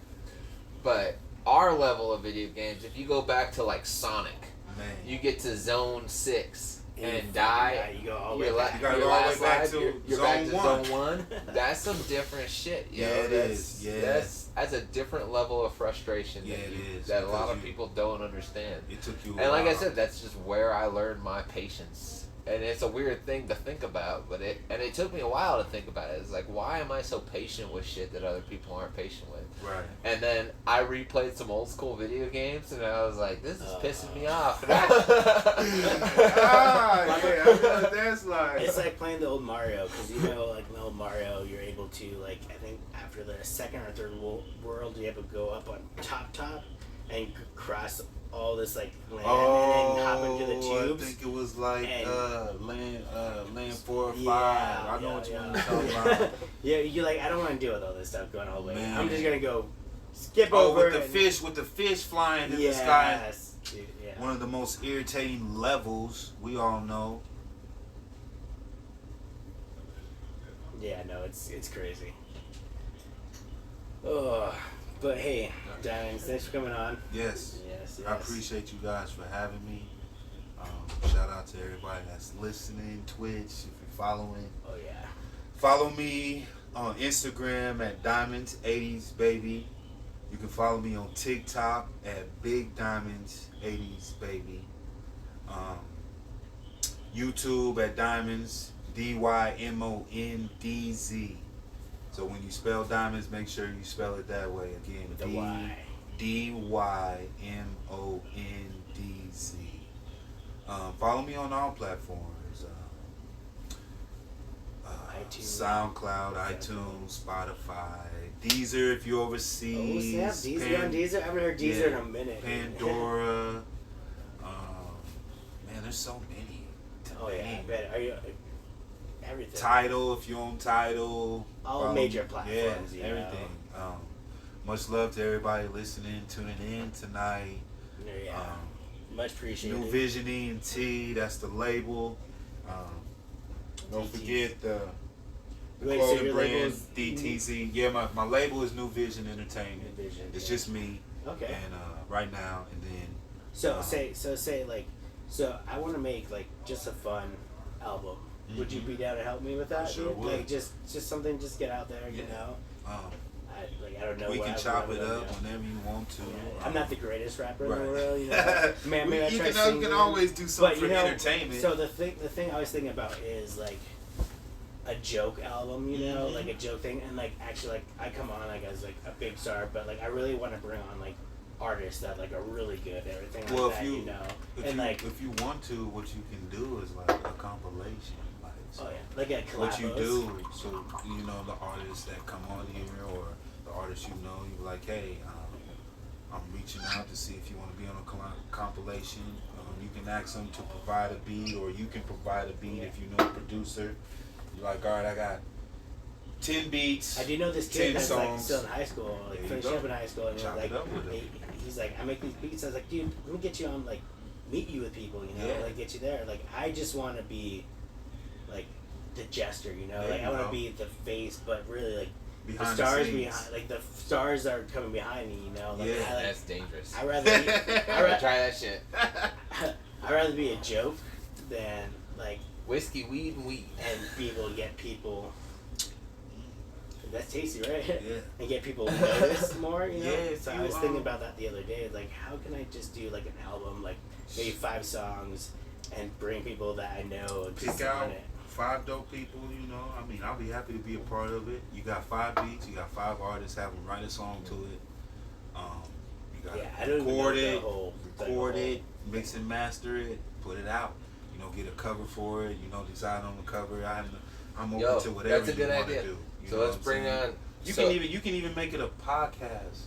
Speaker 2: But our level of video games, if you go back to like Sonic,
Speaker 3: Man.
Speaker 2: you get to Zone 6
Speaker 1: You
Speaker 2: and
Speaker 1: fucking
Speaker 2: die.
Speaker 1: You go all the
Speaker 2: Your
Speaker 1: way
Speaker 2: la-
Speaker 1: back.
Speaker 3: You gotta
Speaker 2: your
Speaker 3: go all the
Speaker 2: last
Speaker 3: way back
Speaker 2: life,
Speaker 3: to
Speaker 2: you're back to
Speaker 3: Zone
Speaker 2: Zone 1. That's some different shit. Yo.
Speaker 3: Yeah, it
Speaker 2: that's,
Speaker 3: is. Yeah.
Speaker 2: That's a different level of frustration
Speaker 3: Yeah,
Speaker 2: that,
Speaker 3: it is,
Speaker 2: that a lot
Speaker 3: because
Speaker 2: of people don't understand.
Speaker 3: It took you.
Speaker 2: And like I
Speaker 3: while.
Speaker 2: said, that's just where I learned my patience. And it's a weird thing to think about, but it took me a while to think about it. It's like, why am I so patient with shit that other people aren't patient with?
Speaker 3: Right.
Speaker 2: And then I replayed some old school video games, and I was like, this is pissing me off.
Speaker 3: Yeah, I know what that's like.
Speaker 1: It's like playing the old Mario, because you know, like in the old Mario, you're able to, like, I think after the second or third world, you're able to go up on top, and cross all this, like, land, and then hop into the tubes.
Speaker 3: I think it was like
Speaker 1: And-
Speaker 3: land 4 or 5.
Speaker 1: Yeah,
Speaker 3: I know what
Speaker 1: yeah.
Speaker 3: you're talking about.
Speaker 1: Yeah, you're like, I don't want to deal with all this stuff going all the way.
Speaker 3: Man.
Speaker 1: I'm just gonna go skip
Speaker 3: Oh,
Speaker 1: over
Speaker 3: with the fish flying in the sky.
Speaker 1: Yes, dude, yeah.
Speaker 3: One of the most irritating levels we all know.
Speaker 1: Yeah, no, it's crazy. Oh, but hey, Dymondz, thanks for coming on.
Speaker 3: Yes.
Speaker 1: Yes.
Speaker 3: I appreciate you guys for having me. Shout out to everybody that's listening, Twitch, if you're following.
Speaker 1: Oh yeah.
Speaker 3: Follow me on Instagram at Dymondz 80s Baby. You can follow me on TikTok at Big Dymondz 80s Baby. YouTube at Dymondz Dymondz. So when you spell Dymondz, make sure you spell it that way. Again,
Speaker 1: With the Y.
Speaker 3: Dymondz. Follow me on all platforms.
Speaker 1: iTunes.
Speaker 3: SoundCloud, iTunes, Spotify, Deezer if you're
Speaker 1: Oh
Speaker 3: overseas.
Speaker 1: snap! Deezer on Deezer. I haven't heard Deezer in a minute.
Speaker 3: Pandora. Man, there's so many.
Speaker 1: Oh yeah, I
Speaker 3: name.
Speaker 1: bet. Are you everything?
Speaker 3: Title if you're on Title.
Speaker 1: All
Speaker 3: Follow
Speaker 1: major
Speaker 3: me.
Speaker 1: platforms,
Speaker 3: Yeah,
Speaker 1: you know.
Speaker 3: everything. Much love to everybody listening, tuning in tonight.
Speaker 1: Yeah. Much appreciated.
Speaker 3: New Vision ENT, that's the label. Don't
Speaker 1: DTZ.
Speaker 3: forget the
Speaker 1: Wait, so
Speaker 3: clothing
Speaker 1: your label
Speaker 3: brand
Speaker 1: is
Speaker 3: DTZ. Yeah, my label is New Vision Entertainment.
Speaker 1: New Vision,
Speaker 3: It's
Speaker 1: yeah.
Speaker 3: just me.
Speaker 1: Okay.
Speaker 3: And right now, and then
Speaker 1: So say like, so I want to make like just a fun album. Would you be down to help me with that?
Speaker 3: sure
Speaker 1: dude?
Speaker 3: would.
Speaker 1: Like just something, just get out there, you
Speaker 3: Yeah.
Speaker 1: know.
Speaker 3: um,
Speaker 1: I don't know.
Speaker 3: we
Speaker 1: what
Speaker 3: can
Speaker 1: I-
Speaker 3: chop
Speaker 1: what
Speaker 3: it
Speaker 1: I'm
Speaker 3: up
Speaker 1: gonna do.
Speaker 3: whenever you want to.
Speaker 1: Yeah, I'm not the greatest rapper in
Speaker 3: Right.
Speaker 1: the world, you know. Man, maybe I
Speaker 3: you
Speaker 1: try
Speaker 3: can
Speaker 1: singing.
Speaker 3: always do something
Speaker 1: But,
Speaker 3: for
Speaker 1: you know,
Speaker 3: entertainment.
Speaker 1: So the thing I was thinking about is like a joke album, you know,
Speaker 3: Mhm.
Speaker 1: like a joke thing, and like actually like I come on like as like a big star, but like I really want to bring on like artists that like are really good, everything like
Speaker 3: Well,
Speaker 1: that, you know, and like
Speaker 3: if you want to, what you can do is like a compilation, like so
Speaker 1: oh yeah, like a collabos.
Speaker 3: what you do. So you know the artists that come on here or the artists you know, you're like, hey, I'm reaching out to see if you want to be on a compilation. You can ask them to provide a beat, or you can provide a beat if you know a producer. You're like, all right, I got 10 beats.
Speaker 1: I do know this
Speaker 3: 10
Speaker 1: kid that's like
Speaker 3: songs.
Speaker 1: still in high school, like
Speaker 3: There you
Speaker 1: finishing
Speaker 3: go.
Speaker 1: up in high school, and
Speaker 3: Chop
Speaker 1: like
Speaker 3: it up with him.
Speaker 1: he's like, I make these beats. I was like, dude, let me get you on, like, meet you with people, you know,
Speaker 3: Yeah.
Speaker 1: like get you there. Like I just want to be like the jester, you know,
Speaker 3: There
Speaker 1: like
Speaker 3: you
Speaker 1: I want to
Speaker 3: go.
Speaker 1: be the face, but really like the
Speaker 3: Behind
Speaker 1: stars
Speaker 3: scenes.
Speaker 1: behind, like the stars are coming behind me. You know, like,
Speaker 3: Yeah.
Speaker 1: I, like,
Speaker 2: That's dangerous.
Speaker 1: I rather be,
Speaker 2: I'd try that shit.
Speaker 1: I'd rather be a joke than like
Speaker 2: Whiskey, weed, and weed.
Speaker 1: and be able to get people. That's tasty, right?
Speaker 3: Yeah.
Speaker 1: And get people to notice more, you know.
Speaker 3: Yeah, if
Speaker 1: So I
Speaker 3: you,
Speaker 1: was thinking about that the other day. Like, how can I just do like an album, like maybe 5 songs, and bring people that I know and just
Speaker 3: Pick out
Speaker 1: on it.
Speaker 3: 5 dope people, you know. I mean, I'll be happy to be a part of it. You got 5 beats, you got 5 artists, have them write a song to it. You got
Speaker 1: Yeah, I don't even know
Speaker 3: record
Speaker 1: the
Speaker 3: it,
Speaker 1: whole-
Speaker 3: record it, mix and master it, put it out. You know, get a cover for it. You know, design on the cover. I'm open
Speaker 2: Yo,
Speaker 3: to whatever
Speaker 2: that's a good
Speaker 3: you want to
Speaker 2: idea.
Speaker 3: do. You
Speaker 2: So
Speaker 3: know
Speaker 2: let's
Speaker 3: what I'm
Speaker 2: bring
Speaker 3: saying?
Speaker 2: on.
Speaker 3: You can even make it a podcast,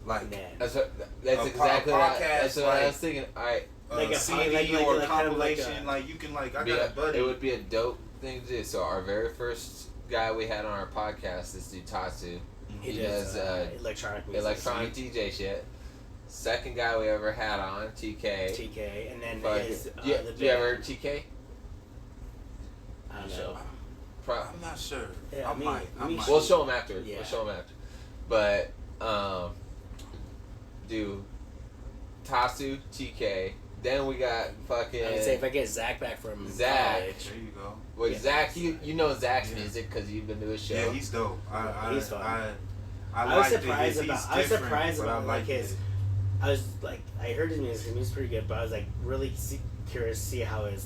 Speaker 3: like
Speaker 1: Man.
Speaker 2: That's
Speaker 3: a
Speaker 2: exactly what that's what I
Speaker 3: like-
Speaker 2: was thinking. All right,
Speaker 3: a
Speaker 1: Like a
Speaker 3: CD
Speaker 1: like
Speaker 3: or
Speaker 1: like kind of like
Speaker 3: compilation.
Speaker 1: a-
Speaker 3: Like you can like I
Speaker 2: be
Speaker 3: got a buddy.
Speaker 2: it would be a dope thing to do. So our very first guy we had on our podcast is dude Tatsu.
Speaker 1: He
Speaker 2: He
Speaker 1: does
Speaker 2: does,
Speaker 1: electronic music.
Speaker 2: Electronic DJ shit. Second guy we ever had on, TK.
Speaker 1: TK, and then
Speaker 2: Fuck
Speaker 1: his
Speaker 2: it.
Speaker 1: the
Speaker 2: You
Speaker 1: band.
Speaker 2: ever heard TK?
Speaker 1: I don't know.
Speaker 3: I'm not sure.
Speaker 1: Yeah,
Speaker 3: I might.
Speaker 2: We'll show him after.
Speaker 1: Yeah.
Speaker 2: We'll show him after. But do Tatsu, TK. Then we got fucking.
Speaker 1: I would say if I get Zach back from
Speaker 2: Zach.
Speaker 1: college,
Speaker 3: There you go.
Speaker 2: Well,
Speaker 1: Yeah.
Speaker 2: Zach, you know Zach's
Speaker 3: Yeah.
Speaker 2: music because you've been to his show.
Speaker 3: Yeah, he's dope.
Speaker 1: He's fun.
Speaker 3: I
Speaker 1: was
Speaker 3: liked
Speaker 1: surprised
Speaker 3: it.
Speaker 1: about-
Speaker 3: He's
Speaker 1: I was
Speaker 3: different,
Speaker 1: surprised
Speaker 3: but
Speaker 1: about,
Speaker 3: I
Speaker 1: like,
Speaker 3: liked
Speaker 1: his-
Speaker 3: it.
Speaker 1: I was like, I heard his music's pretty good, but I was like really curious to see how his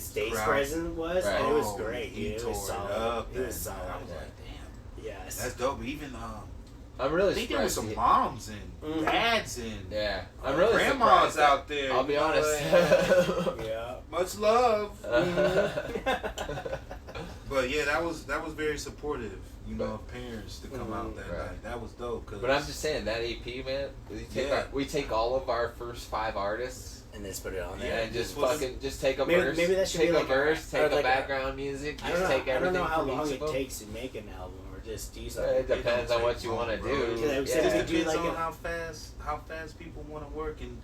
Speaker 1: stage
Speaker 3: Crowd.
Speaker 1: presence was,
Speaker 2: Right.
Speaker 1: and it was
Speaker 3: Oh,
Speaker 1: great.
Speaker 3: he
Speaker 1: Dude. It
Speaker 3: tore
Speaker 1: was solid.
Speaker 3: up.
Speaker 1: It was
Speaker 3: that night.
Speaker 1: solid.
Speaker 3: I was like, damn,
Speaker 1: Yes.
Speaker 3: that's dope. Even
Speaker 2: I'm
Speaker 3: I
Speaker 2: really
Speaker 3: think there was
Speaker 2: surprised.
Speaker 3: some moms and
Speaker 1: Mhm.
Speaker 3: dads and
Speaker 2: Yeah, I'm really
Speaker 3: grandmas
Speaker 2: surprised.
Speaker 3: out there.
Speaker 2: I'll be
Speaker 3: you know,
Speaker 2: honest.
Speaker 3: like,
Speaker 1: Yeah.
Speaker 3: much love.
Speaker 1: Mhm.
Speaker 3: But yeah, that was very supportive. You know, of parents to come out that
Speaker 2: Right.
Speaker 3: night. That was dope. Cause
Speaker 2: But I'm just saying that EP, man. We take all of our first 5 artists
Speaker 1: And just put it on
Speaker 3: Yeah,
Speaker 1: there.
Speaker 2: and just
Speaker 3: this was-
Speaker 2: fucking just take a
Speaker 1: Maybe-
Speaker 2: verse.
Speaker 1: maybe that should
Speaker 2: take
Speaker 1: be
Speaker 2: a
Speaker 1: like
Speaker 2: verse.
Speaker 1: or
Speaker 2: Take
Speaker 1: like
Speaker 2: a background music.
Speaker 1: I
Speaker 2: Just
Speaker 1: don't know.
Speaker 2: take
Speaker 1: I don't
Speaker 2: everything
Speaker 1: know how
Speaker 2: from
Speaker 1: long
Speaker 2: each
Speaker 1: it
Speaker 2: of them.
Speaker 1: takes to make an album, or just do something.
Speaker 2: It depends on what you want to
Speaker 3: bro.
Speaker 2: do.
Speaker 1: Because I was
Speaker 2: Yeah.
Speaker 1: saying
Speaker 3: It
Speaker 1: to do
Speaker 3: depends
Speaker 1: like
Speaker 3: on
Speaker 1: a-
Speaker 3: how fast people want to work, and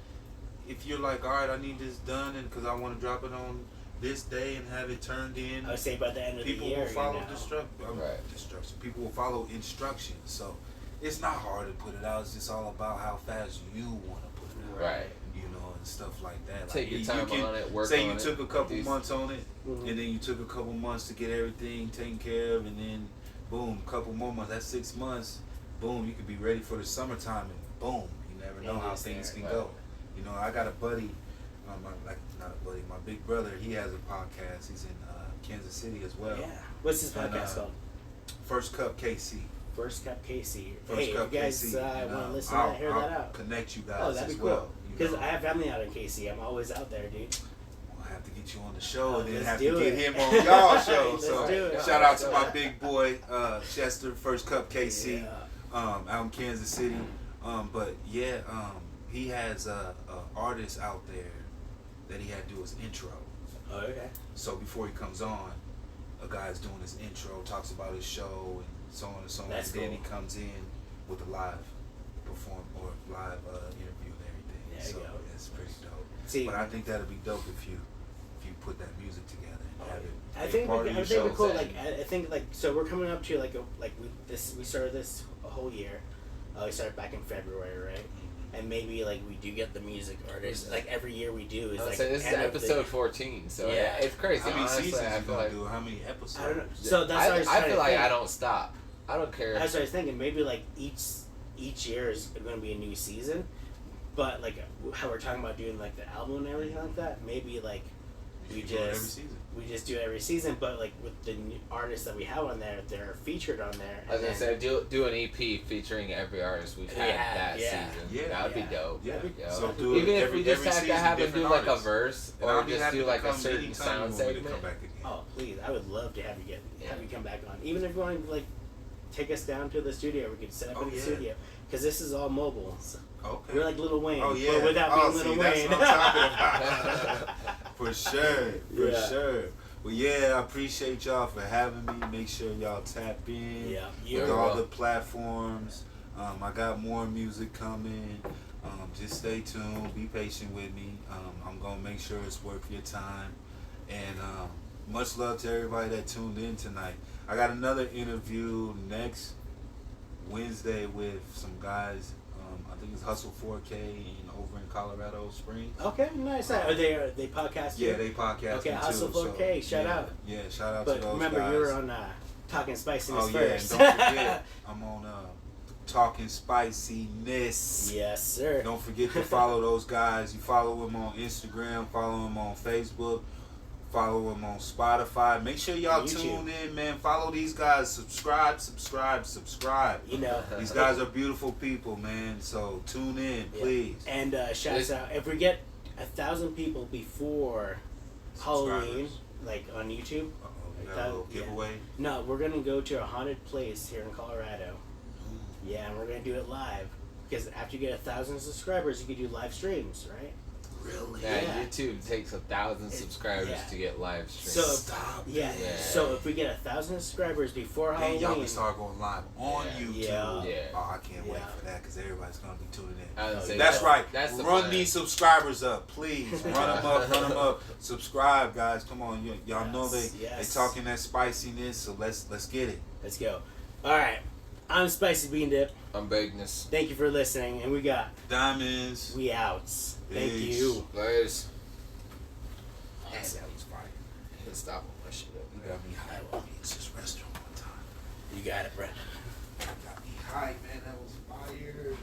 Speaker 3: if you're like, all right, I need this done, and because I want to drop it on this day and have it turned in.
Speaker 1: I would say by the end of
Speaker 3: People
Speaker 1: the year,
Speaker 3: will follow
Speaker 1: you know.
Speaker 3: instruction. People will follow instructions. So it's not hard to put it out. It's just all about how fast you want to put it out.
Speaker 2: Right.
Speaker 3: You know, and stuff like that.
Speaker 2: Take your
Speaker 3: you
Speaker 2: time
Speaker 3: can
Speaker 2: on it. Work
Speaker 3: say
Speaker 2: on
Speaker 3: you
Speaker 2: it.
Speaker 3: took a couple
Speaker 2: do-
Speaker 3: months on it,
Speaker 1: Mhm.
Speaker 3: and then you took a couple months to get everything taken care of, and then boom, couple more months. That's 6 months. Boom, you could be ready for the summertime, and boom, you never know
Speaker 1: And
Speaker 3: how
Speaker 1: it's
Speaker 3: things
Speaker 1: there.
Speaker 3: can go. You know, I got a buddy, not a buddy, my big brother. He has a podcast. He's in Kansas City as well.
Speaker 1: Yeah. What's this
Speaker 3: And,
Speaker 1: podcast called?
Speaker 3: First Cup KC.
Speaker 1: First Cup KC.
Speaker 3: First
Speaker 1: hey,
Speaker 3: Cup
Speaker 1: if you guys
Speaker 3: KC. And,
Speaker 1: want to listen
Speaker 3: I'll,
Speaker 1: to that, hear
Speaker 3: I'll
Speaker 1: that out.
Speaker 3: connect you guys
Speaker 1: Oh, that'd
Speaker 3: as
Speaker 1: be cool.
Speaker 3: well. you
Speaker 1: Because
Speaker 3: know.
Speaker 1: I have family out in KC. I'm always out there, dude.
Speaker 3: We'll have to get you on the show,
Speaker 1: Oh,
Speaker 3: and then
Speaker 1: let's
Speaker 3: have
Speaker 1: do
Speaker 3: to get
Speaker 1: it.
Speaker 3: him on y'all show.
Speaker 1: Let's
Speaker 3: So
Speaker 1: do it.
Speaker 3: shout out to my big boy Chester, First Cup KC,
Speaker 1: Yeah.
Speaker 3: out in Kansas City. But yeah, he has a artist out there that he had to do his intro.
Speaker 1: Oh, okay.
Speaker 3: So before he comes on, a guy's doing his intro, talks about his show and so on and so on.
Speaker 1: That's
Speaker 3: and then he
Speaker 1: cool.
Speaker 3: comes in with a live live interview and everything.
Speaker 1: There you
Speaker 3: So
Speaker 1: go.
Speaker 3: it's pretty dope.
Speaker 1: See,
Speaker 3: But I think that'd be dope if you put that music together and have it.
Speaker 1: I
Speaker 3: be
Speaker 1: think
Speaker 3: part
Speaker 1: we,
Speaker 3: of
Speaker 1: I
Speaker 3: your
Speaker 1: think
Speaker 3: show.
Speaker 1: we're cool. Like I think like so we're coming up to we started this a whole year. We started back in February, right? And maybe like we do get the music artists. Like every year we do is
Speaker 2: I would
Speaker 1: like
Speaker 2: say this is
Speaker 1: end of the-
Speaker 2: episode 14, so
Speaker 1: Yeah.
Speaker 2: it's crazy.
Speaker 3: How many
Speaker 2: Honestly,
Speaker 3: seasons
Speaker 2: I
Speaker 3: you
Speaker 2: feel
Speaker 3: gonna
Speaker 2: like
Speaker 3: do? How many episodes?
Speaker 1: I don't know. So that's what I was
Speaker 2: I
Speaker 1: trying
Speaker 2: feel
Speaker 1: to
Speaker 2: like
Speaker 1: think.
Speaker 2: I don't stop. I don't care.
Speaker 1: That's what I was thinking. Maybe like each year is going to be a new season, but like how we're talking about doing like the album and everything like that. Maybe like we
Speaker 3: You do it every
Speaker 1: just
Speaker 3: season.
Speaker 1: do it every season, but like with the new artists that we have on there, they're featured on there.
Speaker 2: I was gonna
Speaker 1: and
Speaker 2: say do an EP featuring every artist we've had
Speaker 1: Yeah,
Speaker 2: that
Speaker 1: yeah.
Speaker 2: season.
Speaker 3: Yeah.
Speaker 2: That would
Speaker 1: Yeah.
Speaker 2: be dope.
Speaker 3: Yeah.
Speaker 2: Yo.
Speaker 3: So do it
Speaker 2: Even if
Speaker 3: every-
Speaker 2: we just
Speaker 3: every
Speaker 2: have to
Speaker 3: season,
Speaker 2: have him do
Speaker 3: different
Speaker 2: like a
Speaker 3: artists.
Speaker 2: verse
Speaker 3: And
Speaker 2: or
Speaker 3: I'll be
Speaker 2: just
Speaker 3: happy
Speaker 2: do
Speaker 3: to
Speaker 2: like a
Speaker 3: come
Speaker 2: certain
Speaker 3: anytime
Speaker 2: sound
Speaker 3: you want me to
Speaker 2: segment.
Speaker 3: come back again.
Speaker 1: oh please, I would love to have you
Speaker 2: Yeah.
Speaker 1: have you come back on. Even if you want to like take us down to the studio, we could set up
Speaker 3: Oh,
Speaker 1: in the
Speaker 3: yeah.
Speaker 1: studio because this is all mobile. So
Speaker 3: Okay.
Speaker 1: we're like Lil Wayne,
Speaker 3: Oh yeah.
Speaker 1: but without
Speaker 3: oh,
Speaker 1: being
Speaker 3: see,
Speaker 1: Lil
Speaker 3: that's
Speaker 1: Wayne.
Speaker 3: what I'm talking about. For sure. For
Speaker 1: Yeah.
Speaker 3: sure. Well, yeah, I appreciate y'all for having me. Make sure y'all tap in
Speaker 1: Yeah,
Speaker 3: with
Speaker 1: you're
Speaker 3: all
Speaker 2: welcome.
Speaker 3: the platforms. I got more music coming. Just stay tuned. Be patient with me. I'm gonna make sure it's worth your time. And much love to everybody that tuned in tonight. I got another interview next Wednesday with some guys. I think it's Hustle 4K over in Colorado Springs.
Speaker 1: Okay, nice. Are they podcasting?
Speaker 3: Yeah, they podcasting
Speaker 1: Okay, Hustle
Speaker 3: too.
Speaker 1: 4K,
Speaker 3: So,
Speaker 1: shout out.
Speaker 3: Yeah, shout out
Speaker 1: But
Speaker 3: to those
Speaker 1: remember,
Speaker 3: guys.
Speaker 1: you were on Talking Spiciness
Speaker 3: Oh yeah,
Speaker 1: first.
Speaker 3: and don't forget, I'm on Talking Spiciness.
Speaker 1: Yes, sir.
Speaker 3: Don't forget to follow those guys. You follow them on Instagram, follow them on Facebook, follow them on Spotify. Make sure y'all
Speaker 1: YouTube.
Speaker 3: tune in, man. Follow these guys. Subscribe.
Speaker 1: You know,
Speaker 3: These guys are beautiful people, man. So tune in,
Speaker 1: Yeah.
Speaker 3: please.
Speaker 1: And shouts out if we get 1,000 people before Halloween, like on YouTube.
Speaker 3: You got a little giveaway.
Speaker 1: No, we're gonna go to a haunted place here in Colorado. Yeah, and we're gonna do it live because after you get 1,000 subscribers, you can do live streams, right?
Speaker 3: Really?
Speaker 2: Yeah,
Speaker 1: Yeah.
Speaker 2: YouTube takes 1,000 subscribers
Speaker 1: yeah.
Speaker 2: to get live streams.
Speaker 1: So
Speaker 3: Stop.
Speaker 1: yeah.
Speaker 2: Yeah.
Speaker 1: So if we get 1,000 subscribers before
Speaker 3: And
Speaker 1: Halloween,
Speaker 3: y'all can start going live on
Speaker 2: Yeah.
Speaker 3: YouTube.
Speaker 1: Yeah.
Speaker 3: Oh, I can't wait
Speaker 1: Yeah.
Speaker 3: for that because everybody's gonna be tuning in.
Speaker 2: I would say
Speaker 3: That's right.
Speaker 2: That's the
Speaker 3: Run
Speaker 2: plan.
Speaker 3: these subscribers up, please. Run them up. Subscribe, guys. Come on, y'all know they talking that spiciness, so let's get it.
Speaker 1: let's go. All right, I'm Spicy Bean Dip.
Speaker 2: I'm Bigness.
Speaker 1: Thank you for listening, and we got
Speaker 3: Dymondz.
Speaker 1: we outs. Thank
Speaker 3: Peace.
Speaker 1: you.
Speaker 2: Guys.
Speaker 3: Man, that was fire.
Speaker 2: Stop on my shit up.
Speaker 3: You got me high. It's this restaurant one time.
Speaker 1: You got it, bro.
Speaker 3: You got me high, man. That was fire.